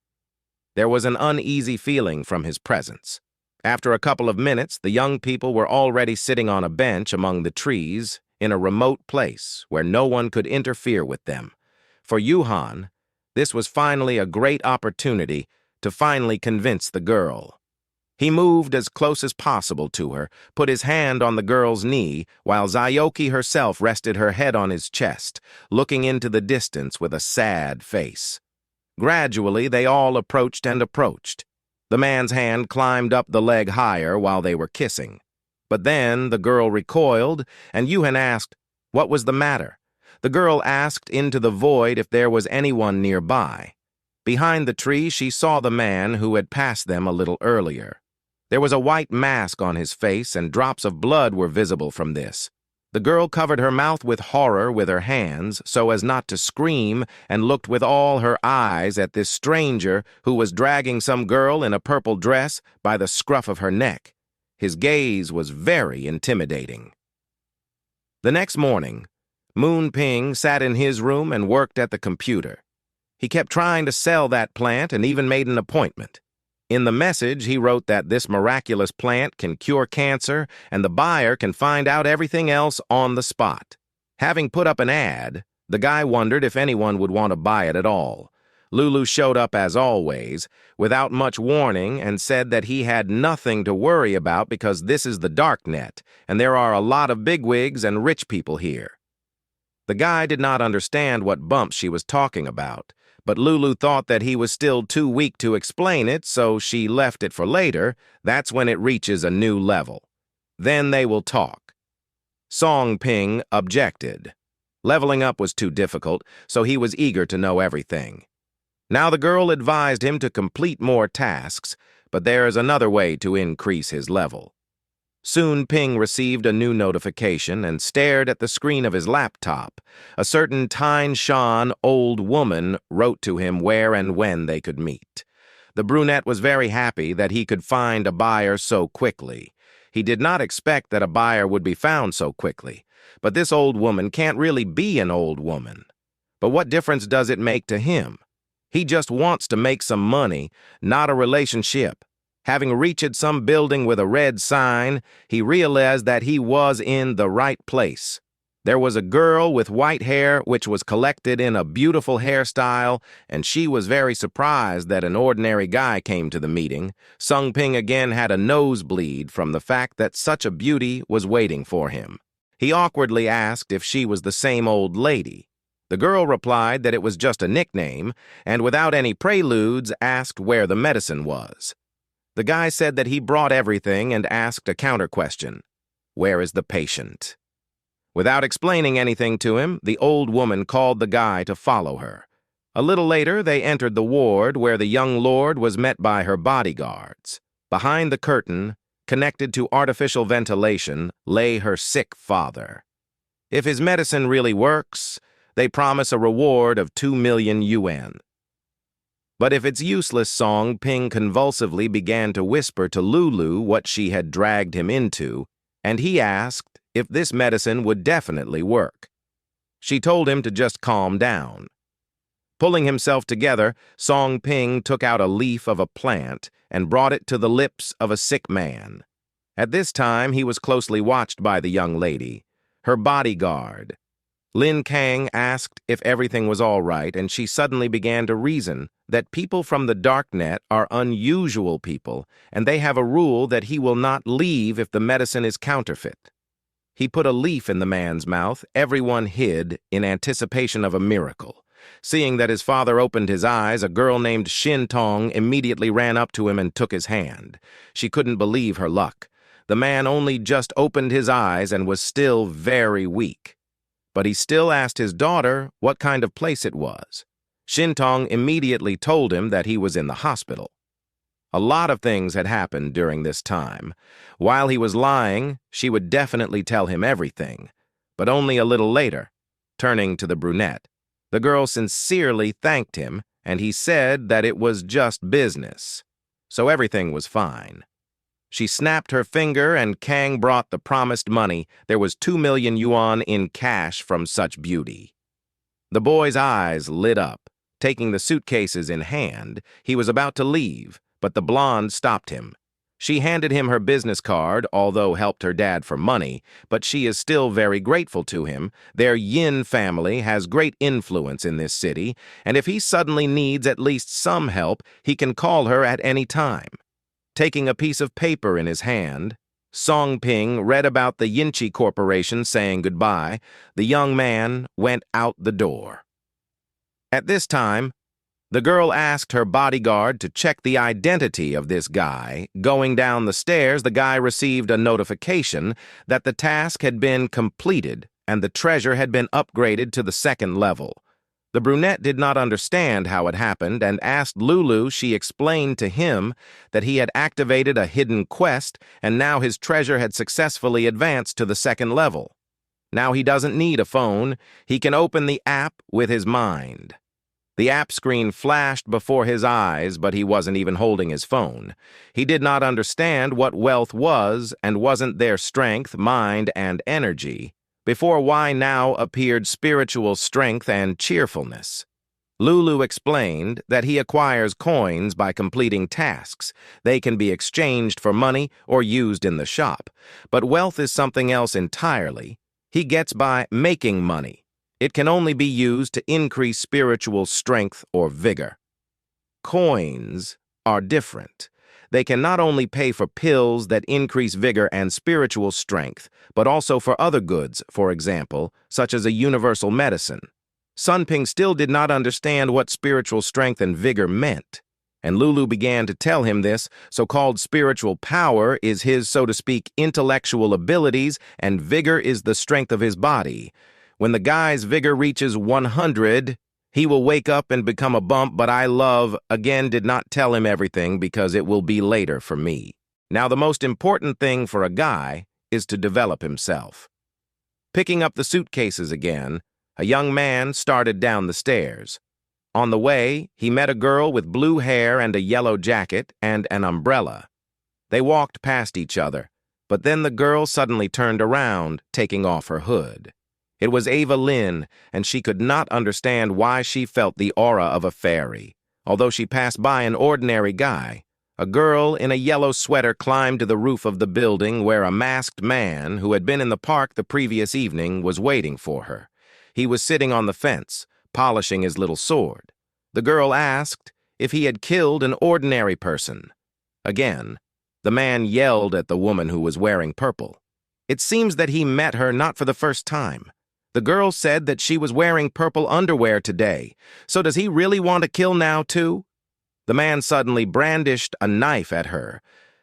There was an uneasy feeling from his presence. After a couple of minutes, the young people were already sitting on a bench among the trees in a remote place where no one could interfere with them. For Yuhan, this was finally a great opportunity to finally convince the girl. He moved as close as possible to her, put his hand on the girl's knee, while Zayoki herself rested her head on his chest, looking into the distance with a sad face. Gradually, they all approached and approached. The man's hand climbed up the leg higher while they were kissing. But then the girl recoiled, and Yuhen asked, "What was the matter?" The girl asked into the void if there was anyone nearby. Behind the tree, she saw the man who had passed them a little earlier. There was a white mask on his face, and drops of blood were visible from this. The girl covered her mouth with horror with her hands so as not to scream, and looked with all her eyes at this stranger who was dragging some girl in a purple dress by the scruff of her neck. His gaze was very intimidating. The next morning, Moon Ping sat in his room and worked at the computer. He kept trying to sell that plant and even made an appointment. In the message, he wrote that this miraculous plant can cure cancer and the buyer can find out everything else on the spot. Having put up an ad, the guy wondered if anyone would want to buy it at all. Lulu showed up as always, without much warning, and said that he had nothing to worry about because this is the darknet, and there are a lot of bigwigs and rich people here. The guy did not understand what bumps she was talking about, but Lulu thought that he was still too weak to explain it, so she left it for later. That's when it reaches a new level. Then they will talk. Song Ping objected. Leveling up was too difficult, so he was eager to know everything. Now the girl advised him to complete more tasks, but there is another way to increase his level. Soon Ping received a new notification and stared at the screen of his laptop. A certain Tyne Shan old woman wrote to him where and when they could meet. The brunette was very happy that he could find a buyer so quickly. He did not expect that a buyer would be found so quickly. But this old woman can't really be an old woman. But what difference does it make to him? He just wants to make some money, not a relationship. Having reached some building with a red sign, he realized that he was in the right place. There was a girl with white hair which was collected in a beautiful hairstyle, and she was very surprised that an ordinary guy came to the meeting. Sung Ping again had a nosebleed from the fact that such a beauty was waiting for him. He awkwardly asked if she was the same old lady. The girl replied that it was just a nickname, and without any preludes asked where the medicine was. The guy said that he brought everything and asked a counter-question. Where is the patient? Without explaining anything to him, the old woman called the guy to follow her. A little later, they entered the ward where the young lord was met by her bodyguards. Behind the curtain, connected to artificial ventilation, lay her sick father. If his medicine really works, they promise a reward of 2 million yuan. But if it's useless, Song Ping convulsively began to whisper to Lulu what she had dragged him into, and he asked if this medicine would definitely work. She told him to just calm down. Pulling himself together, Song Ping took out a leaf of a plant and brought it to the lips of a sick man. At this time, he was closely watched by the young lady, her bodyguard. Lin Kang asked if everything was all right, and she suddenly began to reason that people from the darknet are unusual people, and they have a rule that he will not leave if the medicine is counterfeit. He put a leaf in the man's mouth. Everyone hid in anticipation of a miracle. Seeing that his father opened his eyes, a girl named Shin Tong immediately ran up to him and took his hand. She couldn't believe her luck. The man only just opened his eyes and was still very weak. But he still asked his daughter what kind of place it was. Shin Tong immediately told him that he was in the hospital. A lot of things had happened during this time. While he was lying, she would definitely tell him everything, but only a little later. Turning to the brunette, the girl sincerely thanked him, and he said that it was just business, so everything was fine. She snapped her finger and Kang brought the promised money. There was 2 million yuan in cash from such beauty. The boy's eyes lit up. Taking the suitcases in hand, he was about to leave, but the blonde stopped him. She handed him her business card, although helped her dad for money, but she is still very grateful to him. Their Yin family has great influence in this city, and if he suddenly needs at least some help, he can call her at any time. Taking a piece of paper in his hand, Song Ping read about the Yinchi Corporation saying goodbye. The young man went out the door. At this time, the girl asked her bodyguard to check the identity of this guy. Going down the stairs, the guy received a notification that the task had been completed and the treasure had been upgraded to the 2nd level. The brunette did not understand how it happened and asked Lulu. She explained to him that he had activated a hidden quest and now his treasure had successfully advanced to the 2nd level. Now he doesn't need a phone. He can open the app with his mind. The app screen flashed before his eyes, but he wasn't even holding his phone. He did not understand what wealth was and wasn't there strength, mind, and energy. Before why now appeared spiritual strength and cheerfulness. Lulu explained that he acquires coins by completing tasks. They can be exchanged for money or used in the shop. But wealth is something else entirely. He gets by making money. It can only be used to increase spiritual strength or vigor. Coins are different. They can not only pay for pills that increase vigor and spiritual strength, but also for other goods, for example, such as a universal medicine. Sun Ping still did not understand what spiritual strength and vigor meant, and Lulu began to tell him this so-called spiritual power is his, so to speak, intellectual abilities, and vigor is the strength of his body. When the guy's vigor reaches 100, he will wake up and become a bump, but again, did not tell him everything because it will be later for me. Now, the most important thing for a guy is to develop himself. Picking up the suitcases again, a young man started down the stairs. On the way, he met a girl with blue hair and a yellow jacket and an umbrella. They walked past each other, but then the girl suddenly turned around, taking off her hood. It was Ava Lin, and she could not understand why she felt the aura of a fairy. Although she passed by an ordinary guy, a girl in a yellow sweater climbed to the roof of the building where a masked man who had been in the park the previous evening was waiting for her. He was sitting on the fence, polishing his little sword. The girl asked if he had killed an ordinary person. Again, the man yelled at the woman who was wearing purple. It seems that he met her not for the first time. The girl said that she was wearing purple underwear today. So does he really want to kill now, too? The man suddenly brandished a knife at her,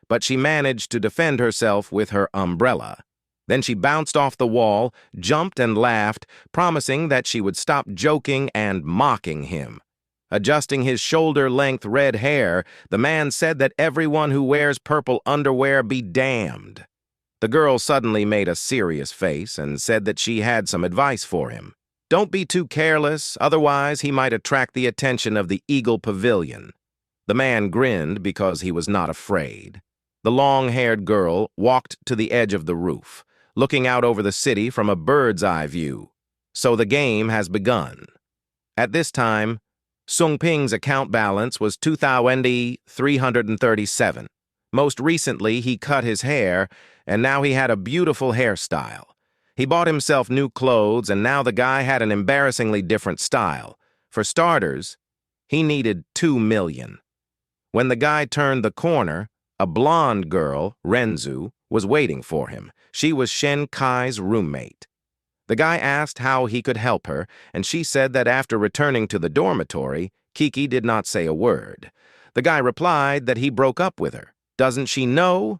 but she managed to defend herself with her umbrella. Then she bounced off the wall, jumped and laughed, promising that she would stop joking and mocking him. Adjusting his shoulder-length red hair, the man said that everyone who wears purple underwear be damned. The girl suddenly made a serious face and said that she had some advice for him. Don't be too careless, otherwise he might attract the attention of the Eagle Pavilion. The man grinned because he was not afraid. The long-haired girl walked to the edge of the roof. looking out over the city from a bird's-eye view. So the game has begun. At this time, Sung Ping's account balance was 2,337. Most recently, he cut his hair, and now he had a beautiful hairstyle. He bought himself new clothes, and now the guy had an embarrassingly different style. For starters, he needed 2 million. When the guy turned the corner, a blonde girl, Renzu, was waiting for him. She was Shen Kai's roommate. The guy asked how he could help her, and she said that after returning to the dormitory, Kiki did not say a word. The guy replied that he broke up with her. Doesn't she know?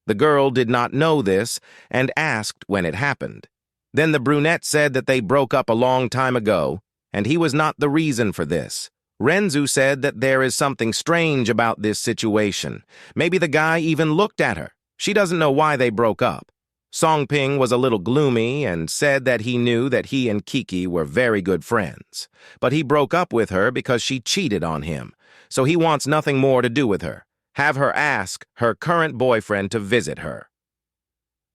The girl did not know this and asked when it happened. Then the brunette said that they broke up a long time ago, and he was not the reason for this. Renzu said that there is something strange about this situation. Maybe the guy even looked at her. She doesn't know why they broke up. Song Ping was a little gloomy and said that he knew that he and Kiki were very good friends. But he broke up with her because she cheated on him, so he wants nothing more to do with her. Have her ask her current boyfriend to visit her.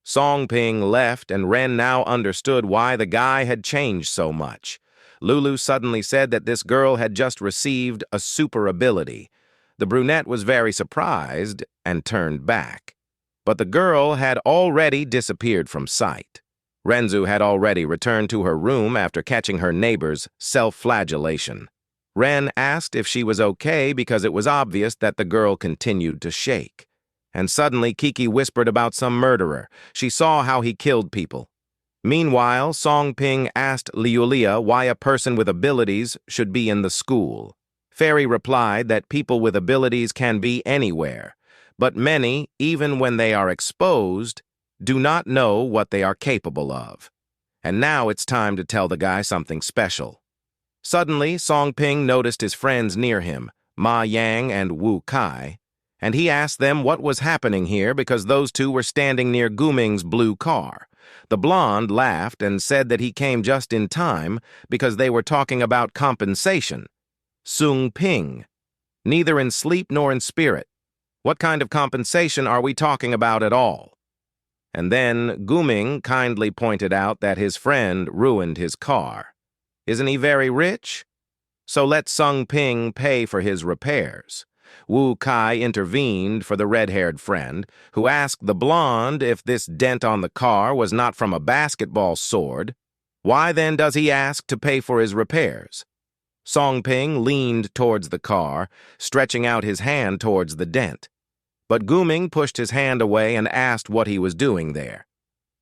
Song Ping left, and Ren now understood why the guy had changed so much. Lulu suddenly said that this girl had just received a super ability. The brunette was very surprised and turned back. But the girl had already disappeared from sight. Renzu had already returned to her room after catching her neighbor's self-flagellation. Ren asked if she was okay because it was obvious that the girl continued to shake. And suddenly Kiki whispered about some murderer. She saw how he killed people. Meanwhile, Song Ping asked Liulia why a person with abilities should be in the school. Fairy replied that people with abilities can be anywhere, but many, even when they are exposed, do not know what they are capable of. And now it's time to tell the guy something special. Suddenly, Song Ping noticed his friends near him, Ma Yang and Wu Kai, and he asked them what was happening here because those two were standing near Guming's blue car. The blonde laughed and said that he came just in time because they were talking about compensation. Sung Ping, neither in sleep nor in spirit. What kind of compensation are we talking about at all? And then Guming kindly pointed out that his friend ruined his car. Isn't he very rich? So let Sung Ping pay for his repairs. Wu Kai intervened for the red-haired friend, who asked the blonde if this dent on the car was not from a basketball sword. Why then does he ask to pay for his repairs? Song Ping leaned towards the car, stretching out his hand towards the dent. But Guming pushed his hand away and asked what he was doing there.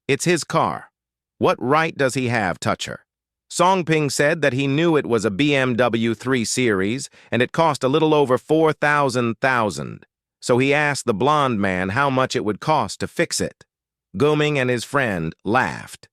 It's his car. What right does he have touch her? Song Ping said that he knew it was a BMW 3 Series and it cost a little over 4,000. So he asked the blonde man how much it would cost to fix it. Guming and his friend laughed.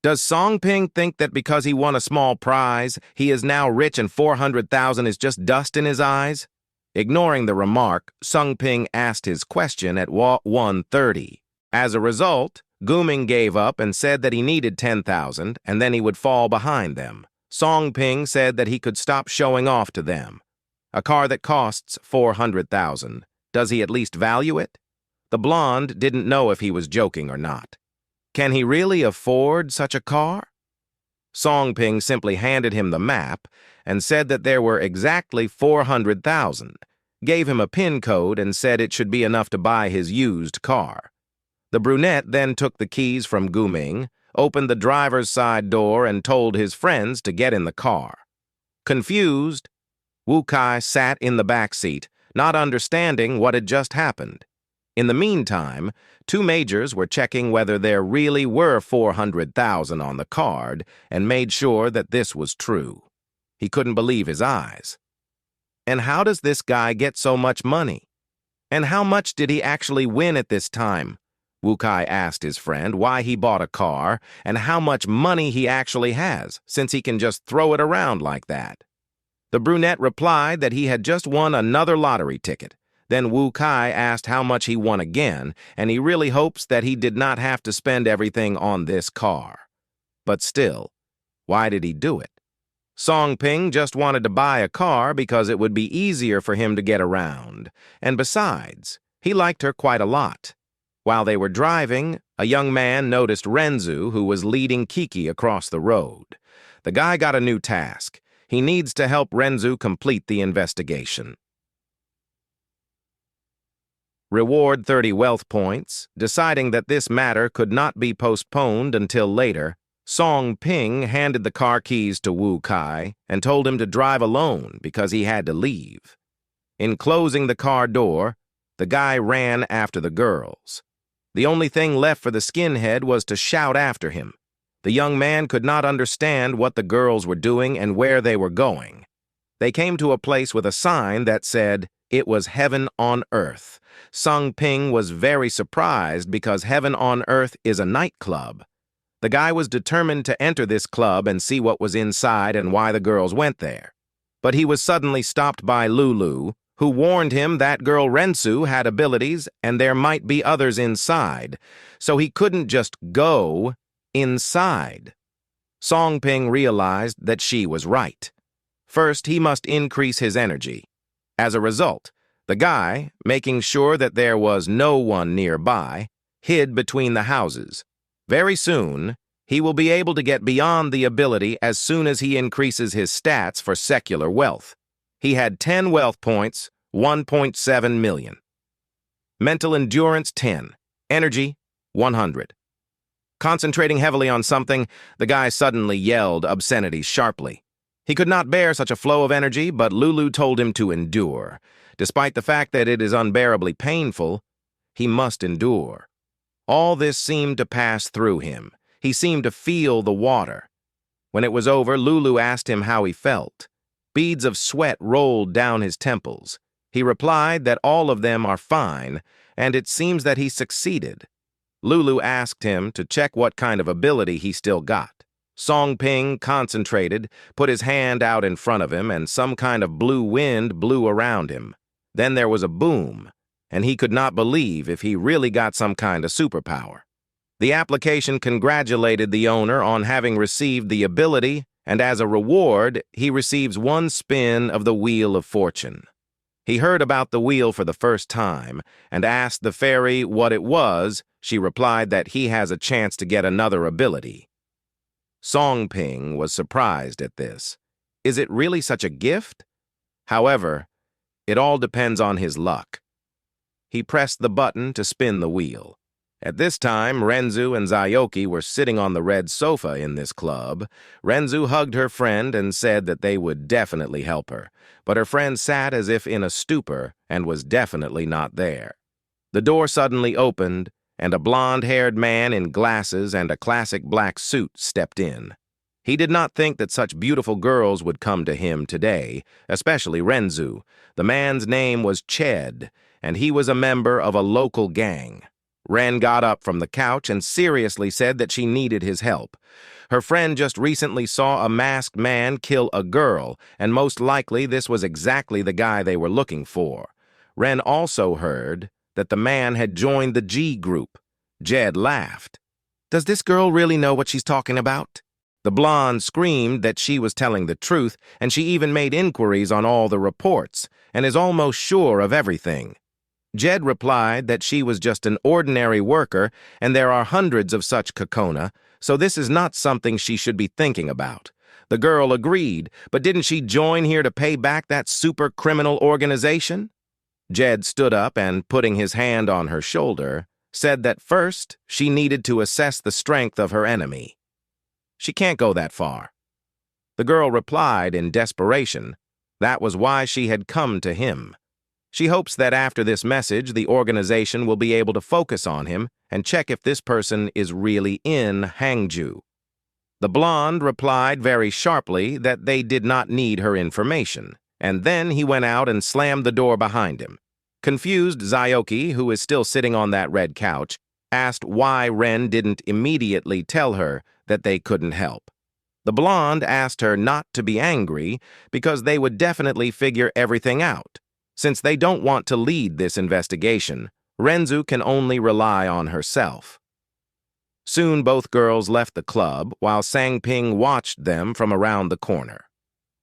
Does Song Ping think that because he won a small prize, he is now rich and 400,000 is just dust in his eyes? Ignoring the remark, Sung Ping asked his question at 1:30. As a result, Guming gave up and said that he needed 10,000 and then he would fall behind them. Song Ping said that he could stop showing off to them. A car that costs 400,000. Does he at least value it? The blonde didn't know if he was joking or not. Can he really afford such a car? Song Ping simply handed him the map and said that there were exactly 400,000, gave him a PIN code and said it should be enough to buy his used car. The brunette then took the keys from Guming, opened the driver's side door and told his friends to get in the car. Confused, Wu Kai sat in the back seat, not understanding what had just happened. In the meantime, two majors were checking whether there really were 400,000 on the card and made sure that this was true. He couldn't believe his eyes. And how does this guy get so much money? And how much did he actually win at this time? Wu Kai asked his friend why he bought a car and how much money he actually has, since he can just throw it around like that. The brunette replied that he had just won another lottery ticket. Then Wu Kai asked how much he won again, and he really hopes that he did not have to spend everything on this car. But still, why did he do it? Song Ping just wanted to buy a car because it would be easier for him to get around, and besides, he liked her quite a lot. While they were driving, a young man noticed Renzu, who was leading Kiki across the road. The guy got a new task. He needs to help Renzu complete the investigation. Reward 30 wealth points. Deciding that this matter could not be postponed until later, Song Ping handed the car keys to Wu Kai and told him to drive alone because he had to leave. In closing the car door, the guy ran after the girls. The only thing left for the skinhead was to shout after him. The young man could not understand what the girls were doing and where they were going. They came to a place with a sign that said, "It was heaven on earth." Sung Ping was very surprised because Heaven on Earth is a nightclub. The guy was determined to enter this club and see what was inside and why the girls went there. But he was suddenly stopped by Lulu, who warned him that girl Renzu had abilities and there might be others inside, so he couldn't just go inside. Song Ping realized that she was right. First, he must increase his energy. As a result, the guy, making sure that there was no one nearby, hid between the houses. Very soon, he will be able to get beyond the ability as soon as he increases his stats for secular wealth. He had 10 wealth points, 1.7 million. Mental endurance 10, energy 100. Concentrating heavily on something, the guy suddenly yelled obscenities sharply. He could not bear such a flow of energy, but Lulu told him to endure. Despite the fact that it is unbearably painful, he must endure. All this seemed to pass through him. He seemed to feel the water. When it was over, Lulu asked him how he felt. Beads of sweat rolled down his temples. He replied that all of them are fine, and it seems that he succeeded. Lulu asked him to check what kind of ability he still got. Song Ping concentrated, put his hand out in front of him, and some kind of blue wind blew around him. Then there was a boom, and he could not believe if he really got some kind of superpower. The application congratulated the owner on having received the ability, and as a reward, he receives 1 spin of the Wheel of Fortune. He heard about the wheel for the first time, and asked the fairy what it was. She replied that he has a chance to get another ability. Song Ping was surprised at this. Is it really such a gift? However, it all depends on his luck. He pressed the button to spin the wheel. At this time, Renzu and Zayoki were sitting on the red sofa in this club. Renzu hugged her friend and said that they would definitely help her, but her friend sat as if in a stupor and was definitely not there. The door suddenly opened, and a blonde-haired man in glasses and a classic black suit stepped in. He did not think that such beautiful girls would come to him today, especially Renzu. The man's name was Ched, and he was a member of a local gang. Ren got up from the couch and seriously said that she needed his help. Her friend just recently saw a masked man kill a girl, and most likely this was exactly the guy they were looking for. Ren also heard that the man had joined the G group. Jed laughed. Does this girl really know what she's talking about? The blonde screamed that she was telling the truth, and she even made inquiries on all the reports, and is almost sure of everything. Jed replied that she was just an ordinary worker, and there are hundreds of such Kokona, so this is not something she should be thinking about. The girl agreed, but didn't she join here to pay back that super criminal organization? Jed stood up and, putting his hand on her shoulder, said that first she needed to assess the strength of her enemy. She can't go that far. The girl replied in desperation. That was why she had come to him. She hopes that after this message, the organization will be able to focus on him and check if this person is really in Hangzhou. The blonde replied very sharply that they did not need her information, and then he went out and slammed the door behind him. Confused, Zayoki, who is still sitting on that red couch, asked why Ren didn't immediately tell her that they couldn't help. The blonde asked her not to be angry because they would definitely figure everything out. Since they don't want to lead this investigation, Renzu can only rely on herself. Soon both girls left the club while Sang Ping watched them from around the corner.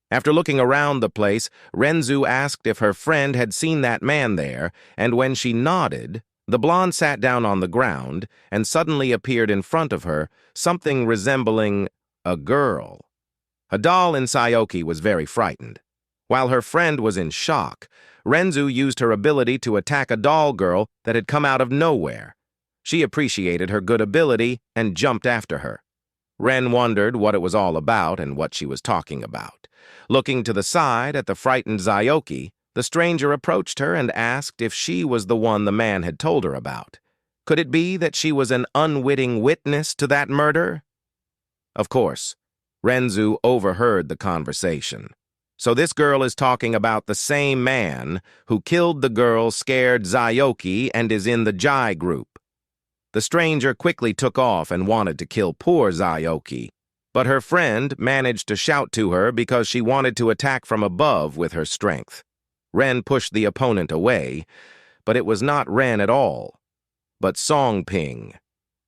After looking around the place, Renzu asked if her friend had seen that man there, and when she nodded, The blonde sat down on the ground and suddenly appeared in front of her, something resembling a girl. Hadal in Sayoki was very frightened. While her friend was in shock, Renzu used her ability to attack a doll girl that had come out of nowhere. She appreciated her good ability and jumped after her. Ren wondered what it was all about and what she was talking about. Looking to the side at the frightened Sayoki, the stranger approached her and asked if she was the one the man had told her about. Could it be that she was an unwitting witness to that murder? Of course, Renzu overheard the conversation. So this girl is talking about the same man who killed the girl scared Sayoki and is in the Jai group. The stranger quickly took off and wanted to kill poor Sayoki, but her friend managed to shout to her because she wanted to attack from above with her strength. Ren pushed the opponent away, but it was not Ren at all, but Song Ping.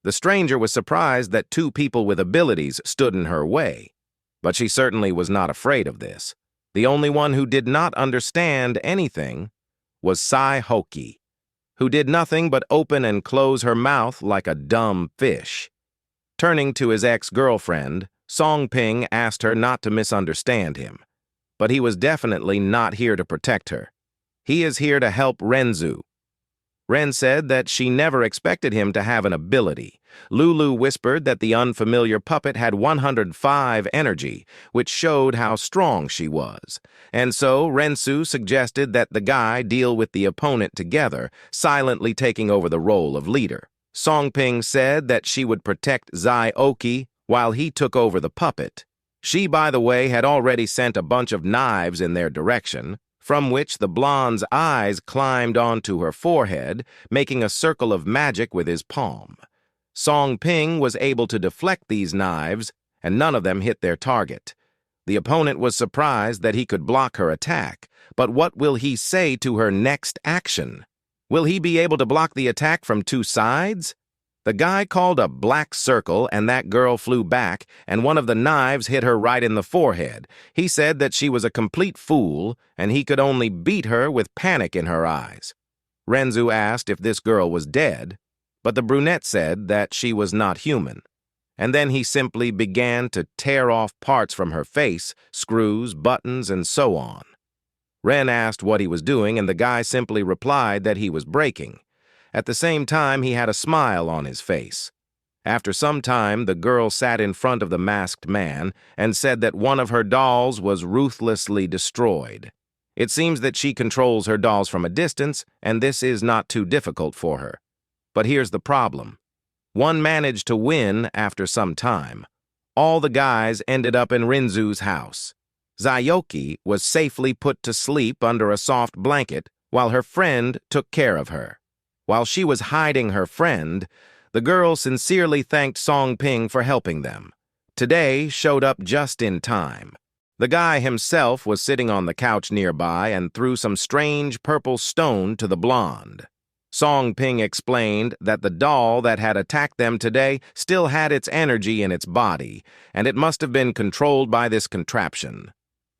The stranger was surprised that two people with abilities stood in her way, but she certainly was not afraid of this. The only one who did not understand anything was Sayoki, who did nothing but open and close her mouth like a dumb fish. Turning to his ex-girlfriend, Song Ping asked her not to misunderstand him, but he was definitely not here to protect her. He is here to help Renzu. Ren said that she never expected him to have an ability. Lulu whispered that the unfamiliar puppet had 105 energy, which showed how strong she was. And so Renzu suggested that the guy deal with the opponent together, silently taking over the role of leader. Song Ping said that she would protect Sayoki while he took over the puppet. She, by the way, had already sent a bunch of knives in their direction, from which the blonde's eyes climbed onto her forehead, making a circle of magic with his palm. Song Ping was able to deflect these knives, and none of them hit their target. The opponent was surprised that he could block her attack, but what will he say to her next action? Will he be able to block the attack from two sides? The guy called a black circle, and that girl flew back, and one of the knives hit her right in the forehead. He said that she was a complete fool, and he could only beat her with panic in her eyes. Renzu asked if this girl was dead, but the brunette said that she was not human. And then he simply began to tear off parts from her face, screws, buttons, and so on. Ren asked what he was doing, and the guy simply replied that he was breaking. At the same time, he had a smile on his face. After some time, the girl sat in front of the masked man and said that one of her dolls was ruthlessly destroyed. It seems that she controls her dolls from a distance, and this is not too difficult for her. But here's the problem. One managed to win after some time. All the guys ended up in Renzu's house. Sayoki was safely put to sleep under a soft blanket while her friend took care of her. While she was hiding her friend, the girl sincerely thanked Song Ping for helping them. Today showed up just in time. The guy himself was sitting on the couch nearby and threw some strange purple stone to the blonde. Song Ping explained that the doll that had attacked them today still had its energy in its body, and it must have been controlled by this contraption.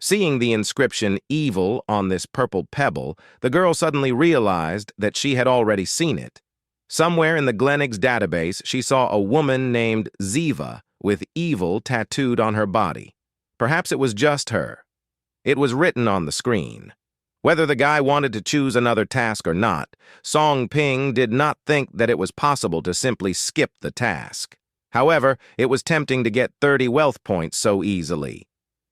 Seeing the inscription "Evil" on this purple pebble, the girl suddenly realized that she had already seen it. Somewhere in the Glenig's database, she saw a woman named Ziva with "Evil" tattooed on her body. Perhaps it was just her. It was written on the screen. Whether the guy wanted to choose another task or not, Song Ping did not think that it was possible to simply skip the task. However, it was tempting to get 30 wealth points so easily.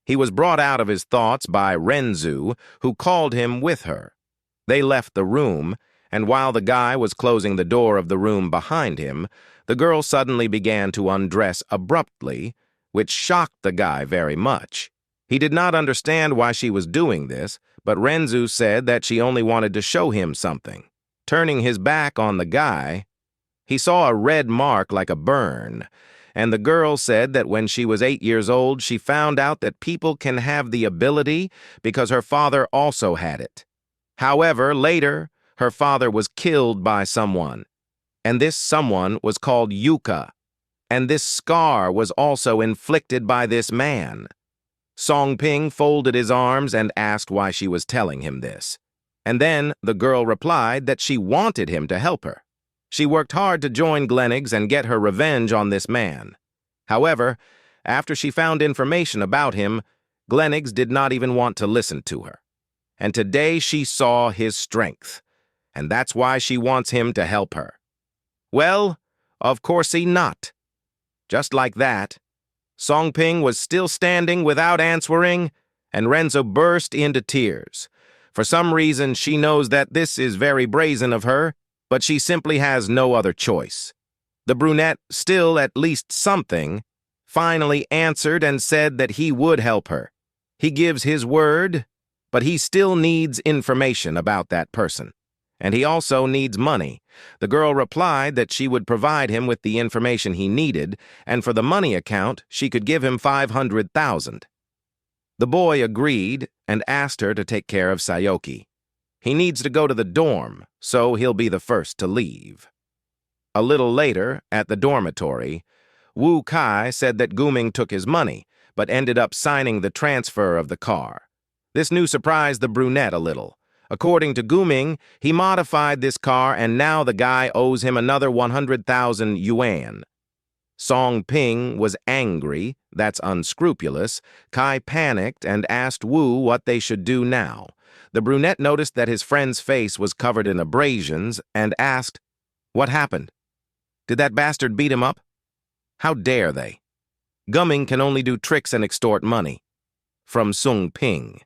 He was brought out of his thoughts by Renzu, who called him with her. They left the room, and while the guy was closing the door of the room behind him, the girl suddenly began to undress abruptly, which shocked the guy very much. He did not understand why she was doing this, but Renzu said that she only wanted to show him something. Turning his back on the guy, he saw a red mark like a burn, and the girl said that when she was 8 years old, she found out that people can have the ability because her father also had it. However, later, her father was killed by someone, and this someone was called Yuka, and this scar was also inflicted by this man. Song Ping folded his arms and asked why she was telling him this. And then the girl replied that she wanted him to help her. She worked hard to join Glenigs and get her revenge on this man. However, after she found information about him, Glenigs did not even want to listen to her. And today she saw his strength, and that's why she wants him to help her. Well, of course not. Just like that, Song Ping was still standing without answering, and Renzo burst into tears. For some reason, she knows that this is very brazen of her, but she simply has no other choice. The brunette, still at least something, finally answered and said that he would help her. He gives his word, but he still needs information about that person. And he also needs money. The girl replied that she would provide him with the information he needed, and for the money account, she could give him 500,000. The boy agreed and asked her to take care of Sayoki. He needs to go to the dorm, so he'll be the first to leave. A little later, at the dormitory, Wu Kai said that Guming took his money, but ended up signing the transfer of the car. This news surprised the brunette a little. According to Guming, he modified this car and now the guy owes him another 100,000 yuan. Song Ping was angry, that's unscrupulous. Kai panicked and asked Wu what they should do now. The brunette noticed that his friend's face was covered in abrasions and asked, "What happened? Did that bastard beat him up? How dare they?" Guming can only do tricks and extort money. From Sung Ping.